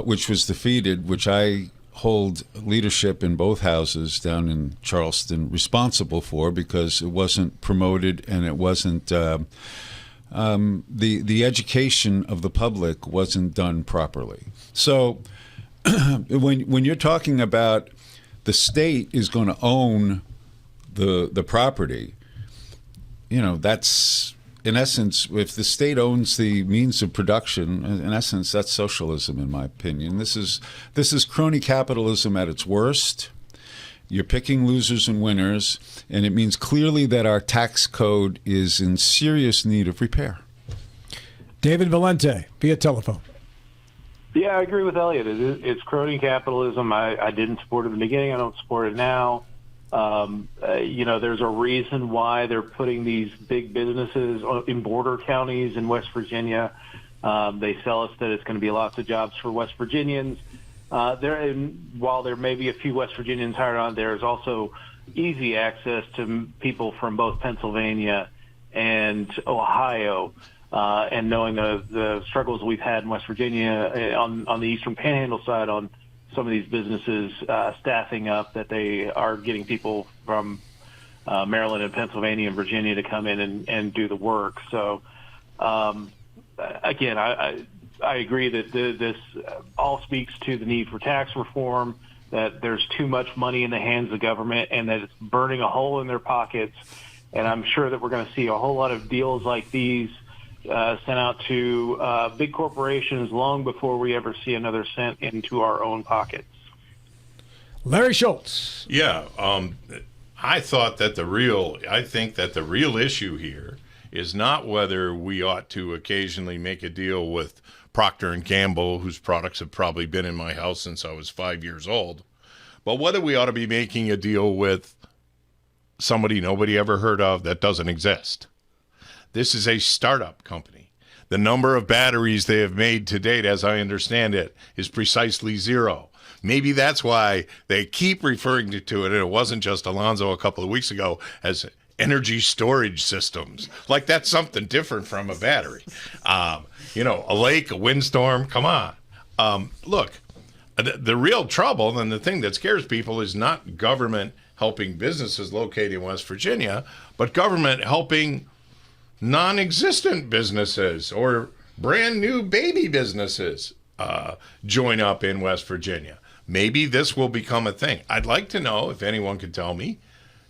which was defeated, which I hold leadership in both houses down in Charleston responsible for because it wasn't promoted and it wasn't the education of the public wasn't done properly. So when you're talking about the state is going to own the property, that's in essence, if the state owns the means of production, in essence, that's socialism, in my opinion. This is crony capitalism at its worst. You're picking losers and winners, and it means clearly that our tax code is in serious need of repair. David Valente, via telephone. Yeah, I agree with Elliot. It's crony capitalism. I didn't support it in the beginning. I don't support it now. There's a reason why they're putting these big businesses in border counties in West Virginia. They sell us that it's going to be lots of jobs for West Virginians. While there may be a few West Virginians hired on, there's also easy access to people from both Pennsylvania and Ohio. And knowing the struggles we've had in West Virginia on the Eastern Panhandle side on some of these businesses staffing up, that they are getting people from Maryland and Pennsylvania and Virginia to come in and do the work. So, again, I agree that this all speaks to the need for tax reform, that there's too much money in the hands of government and that it's burning a hole in their pockets. And I'm sure that we're going to see a whole lot of deals like these sent out to big corporations long before we ever see another cent into our own pockets. Larry Schultz. Yeah, I think that the real issue here is not whether we ought to occasionally make a deal with Procter and Gamble, whose products have probably been in my house since I was 5 years old, but whether we ought to be making a deal with somebody nobody ever heard of that doesn't exist. This is a startup company. The number of batteries they have made to date, as I understand it, is precisely 0. Maybe that's why they keep referring to it, and it wasn't just Alonzo a couple of weeks ago, as energy storage systems. Like that's something different from a battery. A lake, a windstorm, come on. Look, the real trouble and the thing that scares people is not government helping businesses located in West Virginia, but government helping non-existent businesses or brand new baby businesses join up in West Virginia. Maybe this will become a thing. I'd like to know if anyone could tell me,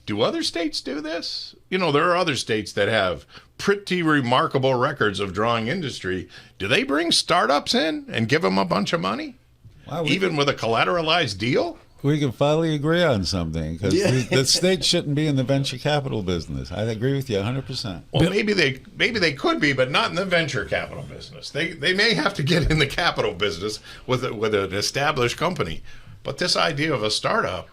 do other states do this? There are other states that have pretty remarkable records of drawing industry. Do they bring startups in and give them a bunch of money? Wow, even with a collateralized deal? We can finally agree on something because the state shouldn't be in the venture capital business. I agree with you 100%. Well, maybe they could be, but not in the venture capital business. They may have to get in the capital business with an established company. But this idea of a startup,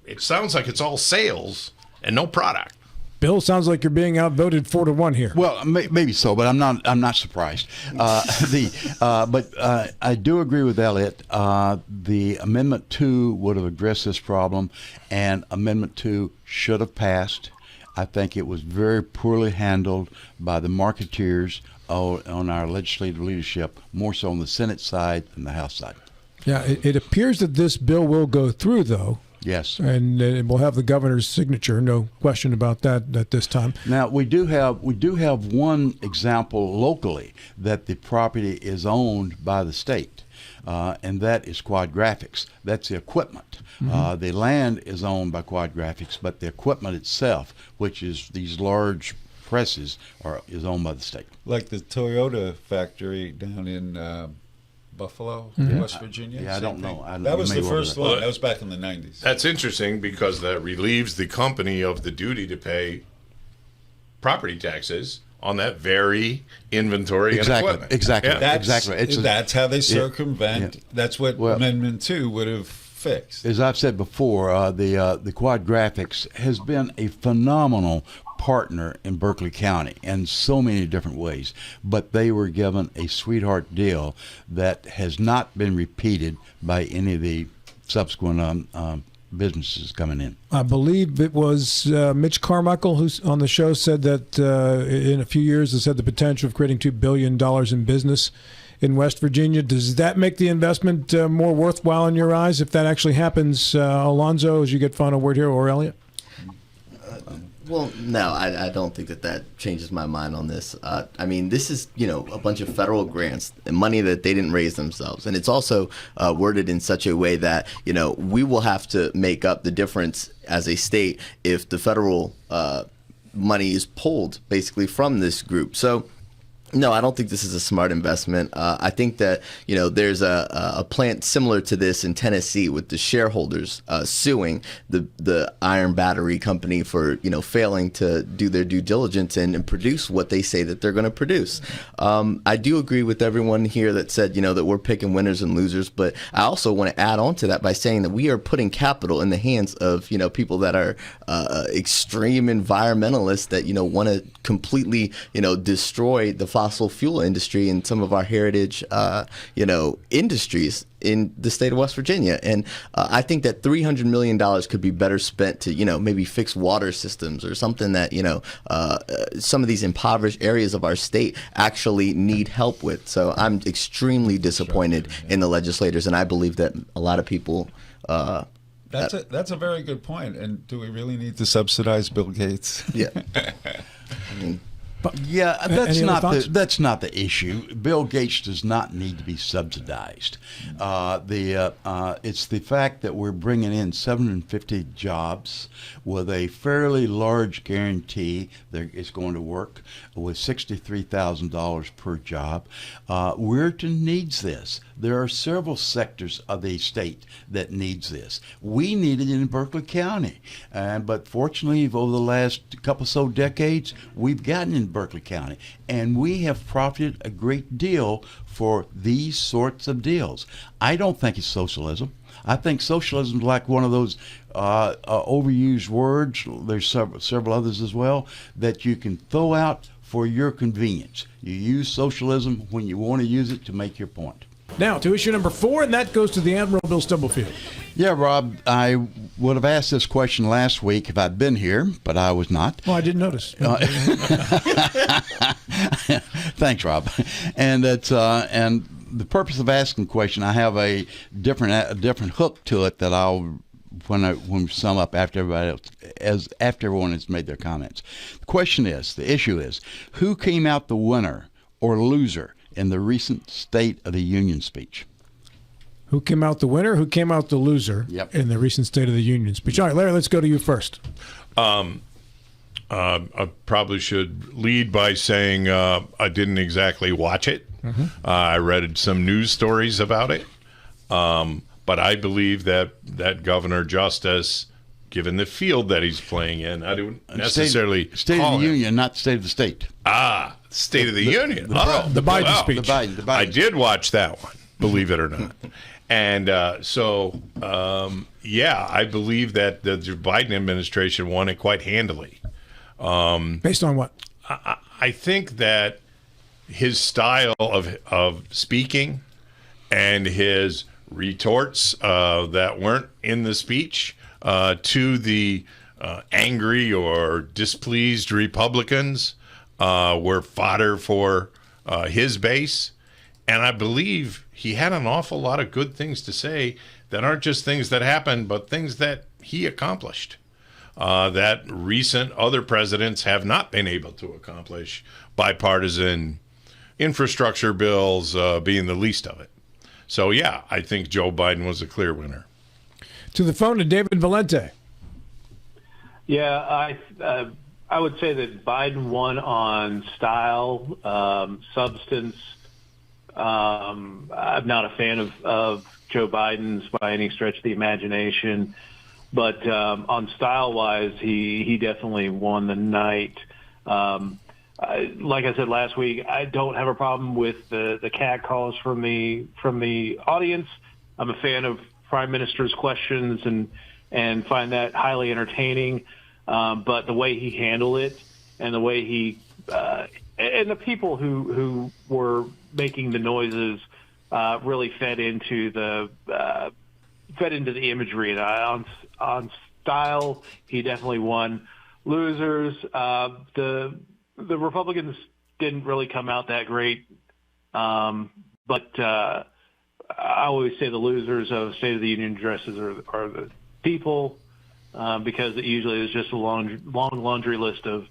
it sounds like it's all sales and no product. Bill, sounds like you're being outvoted 4-1 here. Well, maybe so, but I'm not surprised. But I do agree with Elliot. The Amendment 2 would have addressed this problem, and Amendment 2 should have passed. I think it was very poorly handled by the marketeers on our legislative leadership, more so on the Senate side than the House side. Yeah, it appears that this bill will go through, though. Yes. And we'll have the governor's signature, no question about that at this time. Now we do have one example locally that the property is owned by the state, and that is Quad Graphics. That's the equipment. The land is owned by Quad Graphics, but the equipment itself, which is these large presses, is owned by the state. Like the Toyota factory down in Buffalo, West Virginia. Yeah, I don't know. That was the first one. Well, That was back in the 90s. That's interesting because that relieves the company of the duty to pay property taxes on that very inventory and equipment. Exactly. Yeah. Exactly. That's how they circumvent. That's what Amendment 2 would have fixed. As I've said before, the Quad Graphics has been a phenomenal partner in Berkeley County in so many different ways, but they were given a sweetheart deal that has not been repeated by any of the subsequent businesses coming in. I believe it was Mitch Carmichael who's on the show said that in a few years has had the potential of creating $2 billion in business in West Virginia. Does that make the investment more worthwhile in your eyes if that actually happens, Alonzo, as you get final word here, or Elliot? Well, no, I don't think that changes my mind on this. I mean, this is, a bunch of federal grants and money that they didn't raise themselves. And it's also worded in such a way that, we will have to make up the difference as a state if the federal money is pulled basically from this group. So, no, I don't think this is a smart investment. I think that, there's a plant similar to this in Tennessee with the shareholders suing the iron battery company for, failing to do their due diligence and produce what they say that they're going to produce. I do agree with everyone here that said, that we're picking winners and losers. But I also want to add on to that by saying that we are putting capital in the hands of, people that are extreme environmentalists that, want to completely, destroy the fossil fuel industry and some of our heritage, industries in the state of West Virginia. And I think that $300 million could be better spent to, maybe fix water systems or something that, some of these impoverished areas of our state actually need help with. So I'm extremely disappointed in the legislators, and I believe that a lot of people That's a very good point. And do we really need to subsidize Bill Gates? Yeah. I mean, Yeah, that's not the issue. Bill Gates does not need to be subsidized. It's the fact that we're bringing in 750 jobs with a fairly large guarantee that it's going to work with $63,000 per job. Weirton needs this. There are several sectors of the state that needs this. We need it in Berkeley County, but fortunately, over the last couple so decades, we've gotten in Berkeley County, and we have profited a great deal for these sorts of deals. I don't think it's socialism. I think socialism is like one of those overused words. There's several others as well that you can throw out for your convenience. You use socialism when you want to use it to make your point. Now, to issue number 4, and that goes to the Admiral Bill Stubblefield. Yeah, Rob, I would have asked this question last week if I'd been here, but I was not. Well, I didn't notice. Thanks, Rob. And it's and the purpose of asking the question, I have a different hook to it that I'll when we sum up after everybody else, after everyone has made their comments. The issue is, who came out the winner or loser in the recent State of the Union speech? Who came out the winner? Who came out the loser in the recent State of the Union speech? All right, Larry, let's go to you first. I probably should lead by saying I didn't exactly watch it. I read some news stories about it. But I believe that Governor Justice, given the field that he's playing in, I don't necessarily State of the Union, not State of the State. State of the Union. The Biden speech. The Biden. I did watch that one, believe it or not. And I believe that the Biden administration won it quite handily. Based on what? I think that his style of speaking and his retorts that weren't in the speech to the angry or displeased Republicans were fodder for his base. And I believe he had an awful lot of good things to say that aren't just things that happened, but things that he accomplished. That recent other presidents have not been able to accomplish, bipartisan infrastructure bills being the least of it. So, yeah, I think Joe Biden was a clear winner. To the phone to David Valente. Yeah, I would say that Biden won on style, substance. I'm not a fan of Joe Biden's by any stretch of the imagination. But on style-wise, he definitely won the night. Like I said last week, I don't have a problem with the cat calls from the audience. I'm a fan of Prime Minister's questions and find that highly entertaining. But the way he handled it and the way he and the people who were making the noises really fed into the imagery. And on style, he definitely won. Losers, the Republicans didn't really come out that great. But I always say the losers of State of the Union addresses are the people, because it usually is just a long laundry list of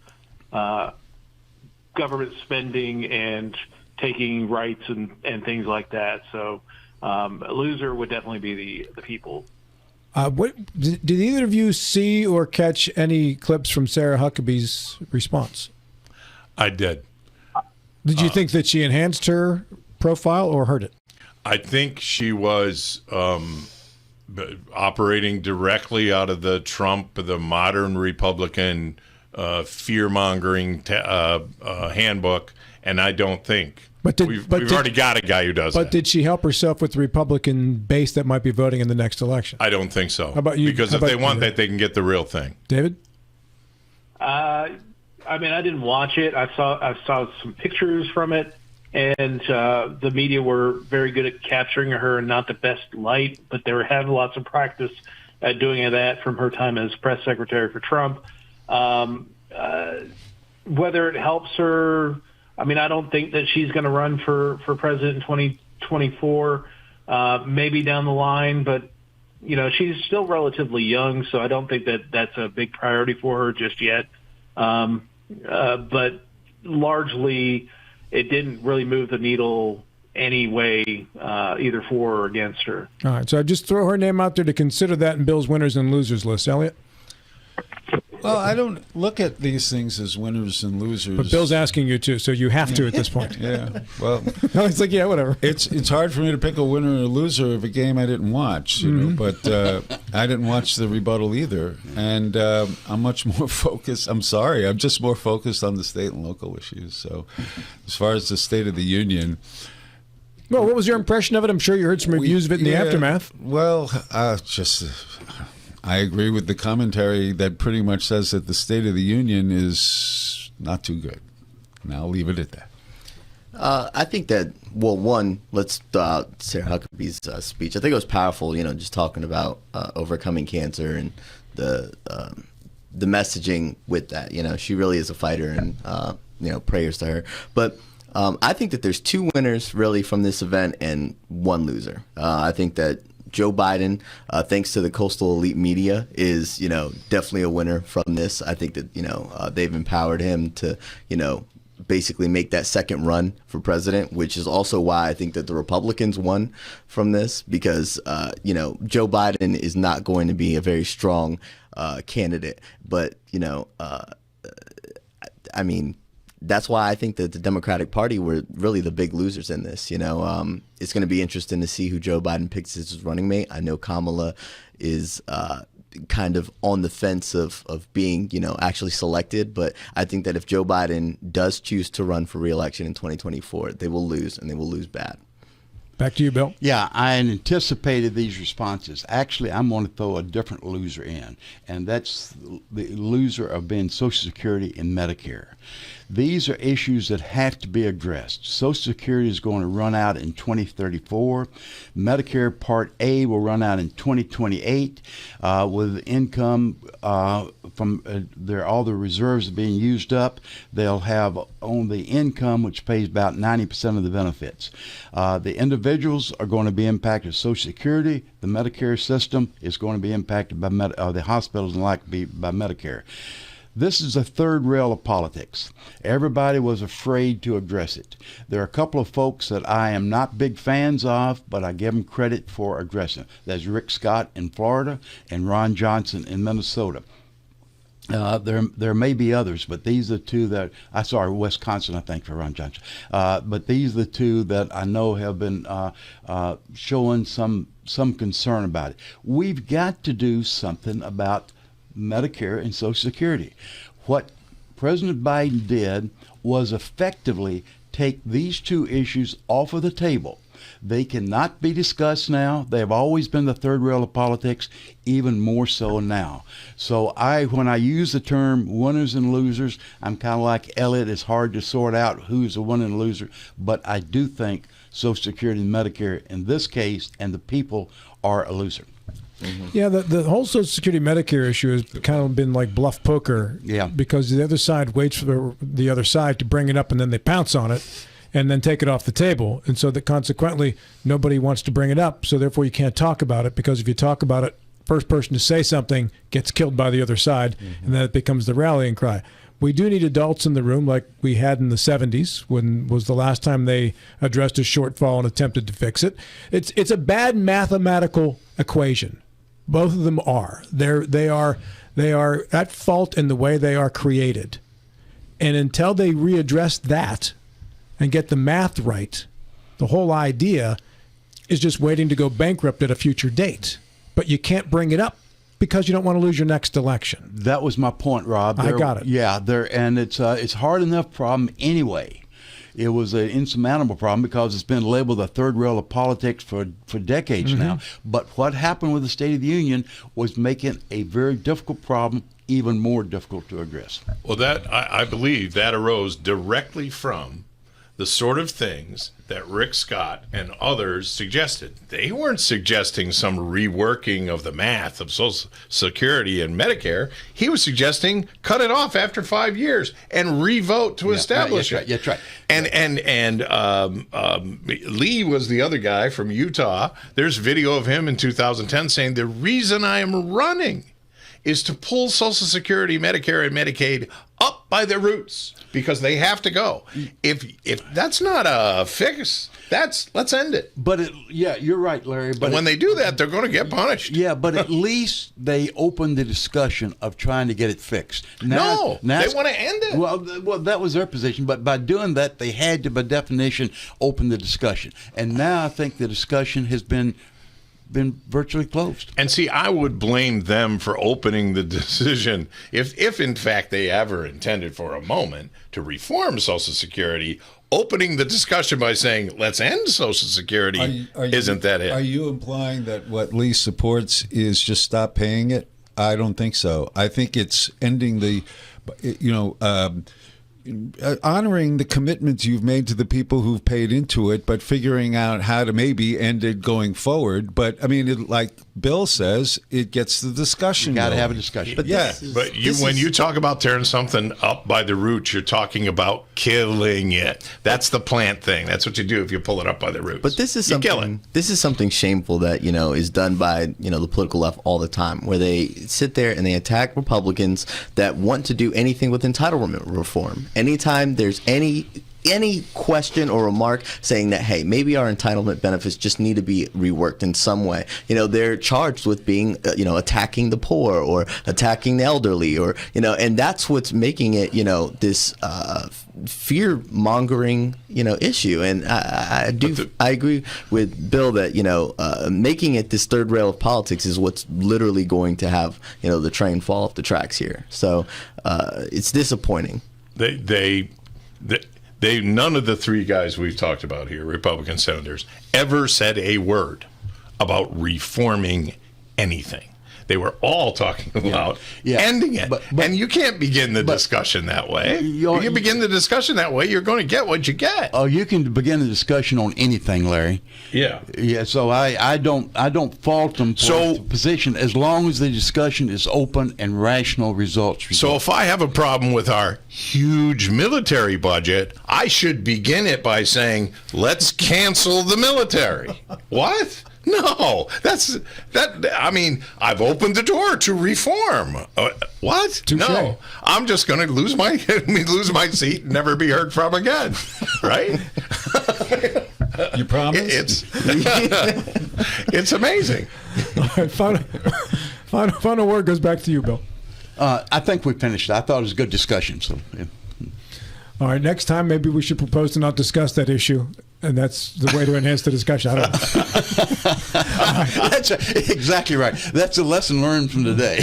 government spending and taking rights and things like that. So a loser would definitely be the people. Did either of you see or catch any clips from Sarah Huckabee's response? I did. Did you think that she enhanced her profile or hurt it? I think she was operating directly out of the modern Republican fear-mongering handbook, and I don't think. We've already got a guy who does that. But did she help herself with the Republican base that might be voting in the next election? I don't think so. How about you? Because if they want that, they can get the real thing. David? I mean, I didn't watch it. I saw some pictures from it, and the media were very good at capturing her in not the best light, but they were having lots of practice at doing that from her time as press secretary for Trump. Whether it helps her, I mean, I don't think that she's going to run for president in 2024, maybe down the line, but she's still relatively young, so I don't think that that's a big priority for her just yet. But largely, it didn't really move the needle any way, either for or against her. All right, so I just throw her name out there to consider that in Bill's winners and losers list. Elliot? Well, I don't look at these things as winners and losers. But Bill's asking you to, so you have to at this point. Yeah, well, no, it's like, yeah, whatever. It's hard for me to pick a winner or a loser of a game I didn't watch, you know. But I didn't watch the rebuttal either, and I'm much more focused. I'm sorry, I'm just more focused on the state and local issues. So, as far as the State of the Union. Well, what was your impression of it? I'm sure you heard some reviews of it in the aftermath. Well, I agree with the commentary that pretty much says that the State of the Union is not too good. And I'll leave it at that. I think that, well, one, let's Sarah Huckabee's speech. I think it was powerful, just talking about overcoming cancer and the messaging with that. She really is a fighter, and, prayers to her. But I think that there's two winners really from this event and one loser. I think that Joe Biden, thanks to the coastal elite media, is, definitely a winner from this. I think that, they've empowered him to, basically make that second run for president, which is also why I think that the Republicans won from this, because, Joe Biden is not going to be a very strong candidate. But, I mean, that's why I think that the Democratic Party were really the big losers in this. It's going to be interesting to see who Joe Biden picks as his running mate. I know Kamala is kind of on the fence of being, actually selected. But I think that if Joe Biden does choose to run for re-election in 2024, they will lose, and they will lose bad. Back to you, Bill. Yeah, I anticipated these responses. Actually, I'm going to throw a different loser in, and that's the loser of being Social Security and Medicare. These are issues that have to be addressed. Social Security is going to run out in 2034. Medicare Part A will run out in 2028 with income from all the reserves being used up. They'll have only income, which pays about 90% of the benefits. The individuals are going to be impacted by Social Security. The Medicare system is going to be impacted by the hospitals and like be by Medicare. This is a third rail of politics. Everybody was afraid to address it. There are a couple of folks that I am not big fans of, but I give them credit for addressing it. That's Rick Scott in Florida and Ron Johnson in Minnesota. There may be others, but these are the two that Wisconsin, I think, for Ron Johnson. But these are the two that I know have been showing some concern about it. We've got to do something about Medicare and Social Security. What President Biden did was effectively take these two issues off of the table. They cannot be discussed now. They have always been the third rail of politics, even more so now. So when I use the term winners and losers, I'm kind of like Elliot. It's hard to sort out who's a winner and loser, but I do think Social Security and Medicare in this case and the people are a loser. Mm-hmm. Yeah, the whole Social Security Medicare issue has kind of been like bluff poker. Yeah. Because the other side waits for the other side to bring it up, and then they pounce on it and then take it off the table. And so that consequently, nobody wants to bring it up. So therefore, you can't talk about it, because if you talk about it, first person to say something gets killed by the other side, and then it becomes the rallying cry. We do need adults in the room like we had in the 70s, when was the last time they addressed a shortfall and attempted to fix it. It's a bad mathematical equation. Both of them are. They are at fault in the way they are created. And until they readdress that and get the math right, the whole idea is just waiting to go bankrupt at a future date. But you can't bring it up because you don't want to lose your next election. That was my point, Rob. I got it. Yeah, and it's a hard enough problem anyway. It was an insurmountable problem because it's been labeled the third rail of politics for decades now. But what happened with the State of the Union was making a very difficult problem even more difficult to address. Well, I believe that arose directly from the sort of things that Rick Scott and others suggested. They weren't suggesting some reworking of the math of Social Security and Medicare. He was suggesting cut it off after 5 years and revote to establish it. That's right. And Lee was the other guy from Utah. There's video of him in 2010 saying the reason I am running is to pull Social Security, Medicare, and Medicaid up by their roots because they have to go. If that's not a fix, let's end it. But you're right, Larry. But when they do that, they're going to get punished. Yeah, but at least they opened the discussion of trying to get it fixed. Now they want to end it. Well, that was their position. But by doing that, they had to, by definition, open the discussion. And now I think the discussion has been virtually closed. And see, I would blame them for opening the decision if in fact they ever intended for a moment to reform Social Security. Opening the discussion by saying, let's end Social Security isn't that it. Are you implying that what Lee supports is just stop paying it? I don't think so. I think it's ending the, honoring the commitments you've made to the people who've paid into it, but figuring out how to maybe end it going forward. But I mean, like Bill says, it gets the discussion. You got to have a discussion. But when you talk about tearing something up by the roots, you're talking about killing it. That's the plant thing. That's what you do if you pull it up by the roots. But this is something shameful that is done by the political left all the time, where they sit there and they attack Republicans that want to do anything with entitlement reform. Anytime there's any question or remark saying that, hey, maybe our entitlement benefits just need to be reworked in some way, they're charged with being, attacking the poor or attacking the elderly, or, and that's what's making it, this fear mongering, issue. And I agree with Bill that, making it this third rail of politics is what's literally going to have, the train fall off the tracks here. So it's disappointing. They none of the three guys we've talked about here, Republican senators, ever said a word about reforming anything. They were all talking about Yeah. ending it. But- and you can't begin the discussion that way. You- You begin the discussion that way, you're going to get what you get. Oh, you can begin a discussion on anything, Larry. Yeah. Yeah, so I don't fault them for So- the position as long as the discussion is open and rational results. So if I have a problem with our huge military budget, I should begin it by saying, let's cancel the military. What? No, I mean, I've opened the door to reform. What? Touche. No, I'm just going to lose my seat and never be heard from again. Right? You promise? It's amazing. All right, final word goes back to you, Bill. I think we finished. I thought it was a good discussion. So, yeah. All right, next time maybe we should propose to not discuss that issue, and that's the way to enhance the discussion. I don't know. That's exactly right. That's a lesson learned from today.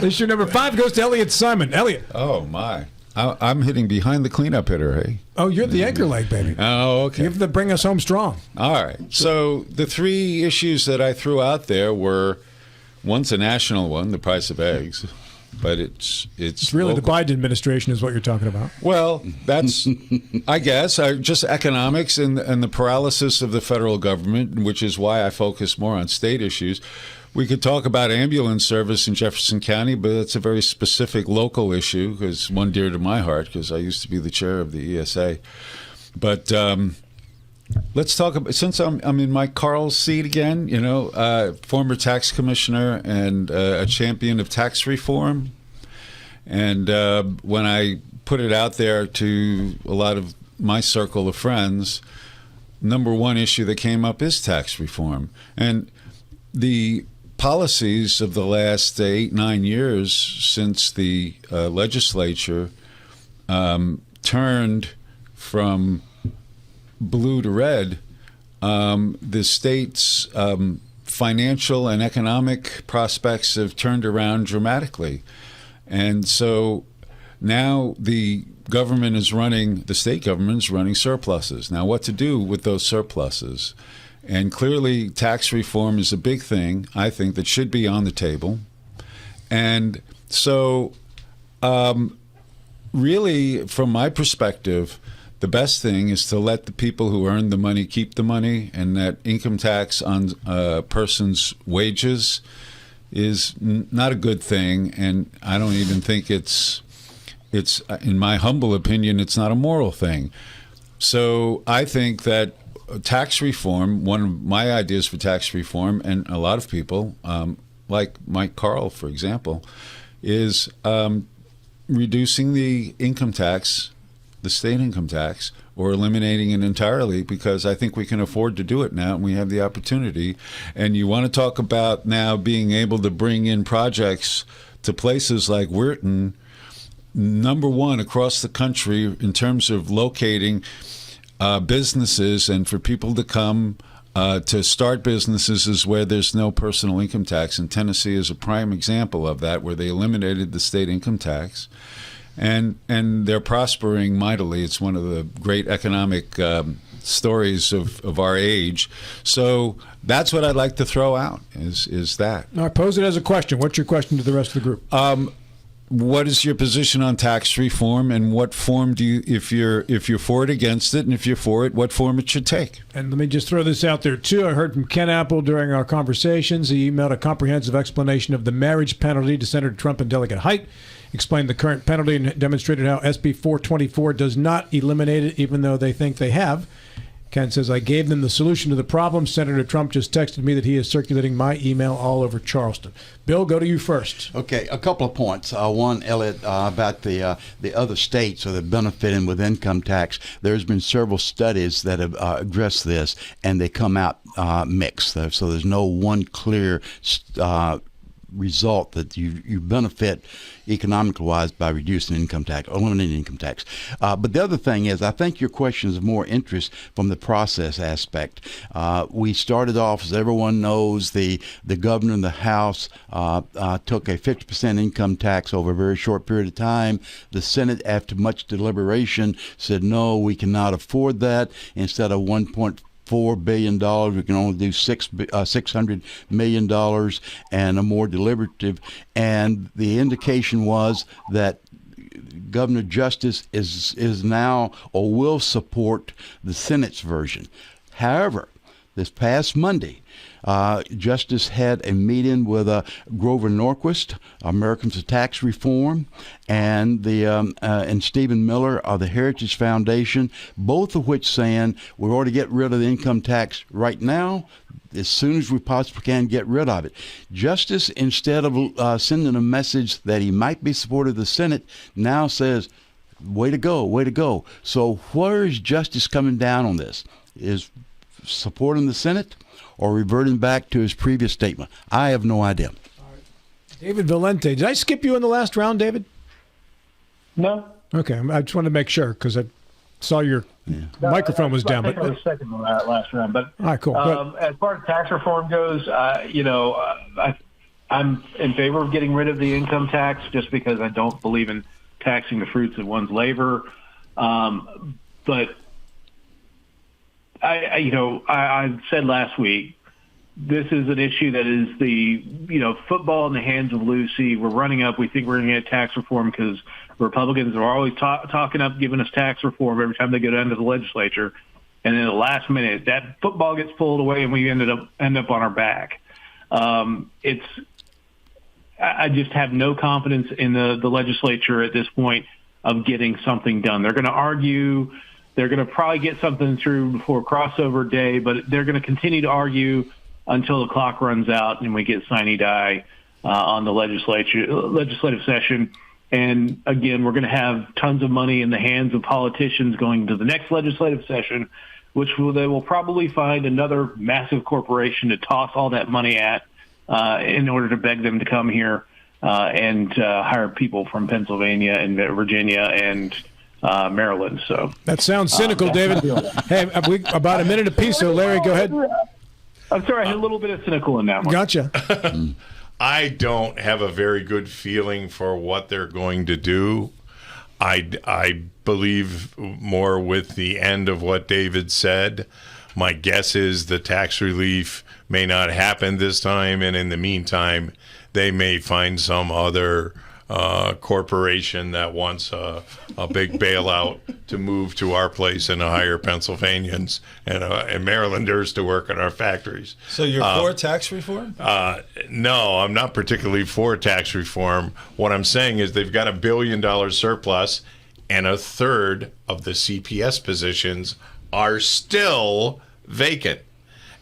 Issue number 5 goes to Elliot Simon. Elliot. Oh, my. I'm hitting behind the cleanup hitter, hey? Oh, you're the anchor leg, baby. Oh, okay. You have to bring us home strong. All right. So the 3 issues that I threw out there were, one's a national one, the price of eggs, but it's Really, local. the Biden administration is what you're talking about. Well, that's, I guess, just economics and the paralysis of the federal government, which is why I focus more on state issues. We could talk about ambulance service in Jefferson County, but it's a very specific local issue, because one dear to my heart, because I used to be the chair of the ESA. But let's talk about, since I'm in my Carl's seat again, former tax commissioner and a champion of tax reform. And when I put it out there to a lot of my circle of friends, number one issue that came up is tax reform. And the policies of the last 8-9 years since the legislature turned from blue to red, the state's financial and economic prospects have turned around dramatically. And so now the state government is running surpluses. Now, what to do with those surpluses? And clearly, tax reform is a big thing, I think, that should be on the table. And so, really, from my perspective, the best thing is to let the people who earn the money keep the money, and that income tax on a person's wages is not a good thing. And I don't even think it's, in my humble opinion, it's not a moral thing. So I think that tax reform, one of my ideas for tax reform, and a lot of people, like Mike Carl, for example, is reducing the income tax, the state income tax, or eliminating it entirely, because I think we can afford to do it now, and we have the opportunity. And you want to talk about now being able to bring in projects to places like Weirton, number one across the country in terms of locating businesses, and for people to come to start businesses is where there's no personal income tax. And Tennessee is a prime example of that, where they eliminated the state income tax. And they're prospering mightily. It's one of the great economic stories of our age. So that's what I'd like to throw out, is that. Now, I pose it as a question. What's your question to the rest of the group? What is your position on tax reform, and what form do you, if you're for it, against it, and if you're for it, what form it should take? And let me just throw this out there, too. I heard from Ken Apple during our conversations. He emailed a comprehensive explanation of the marriage penalty to Senator Trump and Delegate Height, explained the current penalty, and demonstrated how SB 424 does not eliminate it, even though they think they have. Ken says, I gave them the solution to the problem. Senator Trump just texted me that he is circulating my email all over Charleston. Bill, go to you first. Okay, a couple of points. One, Elliot, about the other states that are benefiting with income tax. There's been several studies that have addressed this, and they come out mixed. So there's no one clear result that you benefit economically wise by reducing income tax, eliminating income tax. But the other thing is, I think your question is of more interest from the process aspect. We started off, as everyone knows, the governor and the House took a 50% income tax over a very short period of time. The Senate, after much deliberation, said, no, we cannot afford that. Instead of 1.5 $4 billion. We can only do $600 million and a more deliberative. And the indication was that Governor Justice is now or will support the Senate's version. However, this past Monday, Justice had a meeting with Grover Norquist, Americans for Tax Reform, and and Stephen Miller of the Heritage Foundation, both of which saying we ought to get rid of the income tax right now, as soon as we possibly can get rid of it. Justice, instead of sending a message that he might be supportive of the Senate, now says, way to go, way to go. So where is Justice coming down on this? Is supporting the Senate or reverting back to his previous statement? I have no idea. David Valente. Did I skip you in the last round, David? No. Okay. I just wanted to make sure because I saw your microphone was down. I think I was second on that last round. But all right, cool. As far as tax reform goes, I'm in favor of getting rid of the income tax just because I don't believe in taxing the fruits of one's labor. But I said last week, this is an issue that is the, football in the hands of Lucy. We're running up. We think we're going to get tax reform because Republicans are always talking up, giving us tax reform every time they go down to the legislature. And in the last minute, that football gets pulled away and we end up on our back. I just have no confidence in the legislature at this point of getting something done. They're going to argue. They're going to probably get something through before crossover day, but they're going to continue to argue until the clock runs out and we get sine die on the legislative session. And again, we're going to have tons of money in the hands of politicians going to the next legislative session, which they will probably find another massive corporation to toss all that money at in order to beg them to come here and hire people from Pennsylvania and Virginia and Maryland. So that sounds cynical, David. Hey, we about a minute apiece, so Larry, go ahead. I'm sorry, I had a little bit of cynical in that one. Gotcha. I don't have a very good feeling for what they're going to do. I believe more with the end of what David said. My guess is the tax relief may not happen this time, and in the meantime, they may find some other corporation that wants a big bailout to move to our place and to hire Pennsylvanians and Marylanders to work in our factories. So you're for tax reform? No, I'm not particularly for tax reform. What I'm saying is they've got $1 billion surplus, and a third of the CPS positions are still vacant.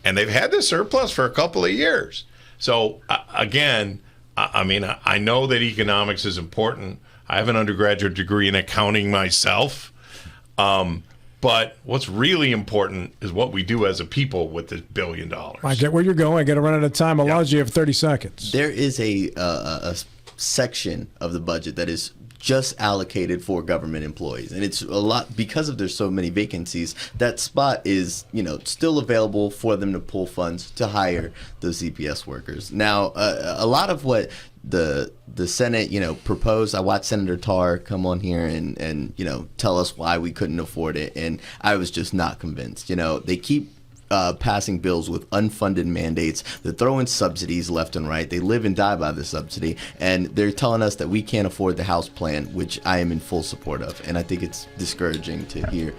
And they've had this surplus for a couple of years. So, again, I know that economics is important. I have an undergraduate degree in accounting myself. But what's really important is what we do as a people with this $1 billion. I get where you're going. I got to run out of time. Elijah, you have 30 seconds. There is a section of the budget that is just allocated for government employees, and it's a lot because of there's so many vacancies. That spot is still available for them to pull funds to hire those CPS workers. Now, a lot of what the Senate proposed, I watched Senator Tarr come on here and tell us why we couldn't afford it, and I was just not convinced. They keep passing bills with unfunded mandates. They're throwing subsidies left and right. They live and die by the subsidy, and they're telling us that we can't afford the House plan, which I am in full support of, and I think it's discouraging to hear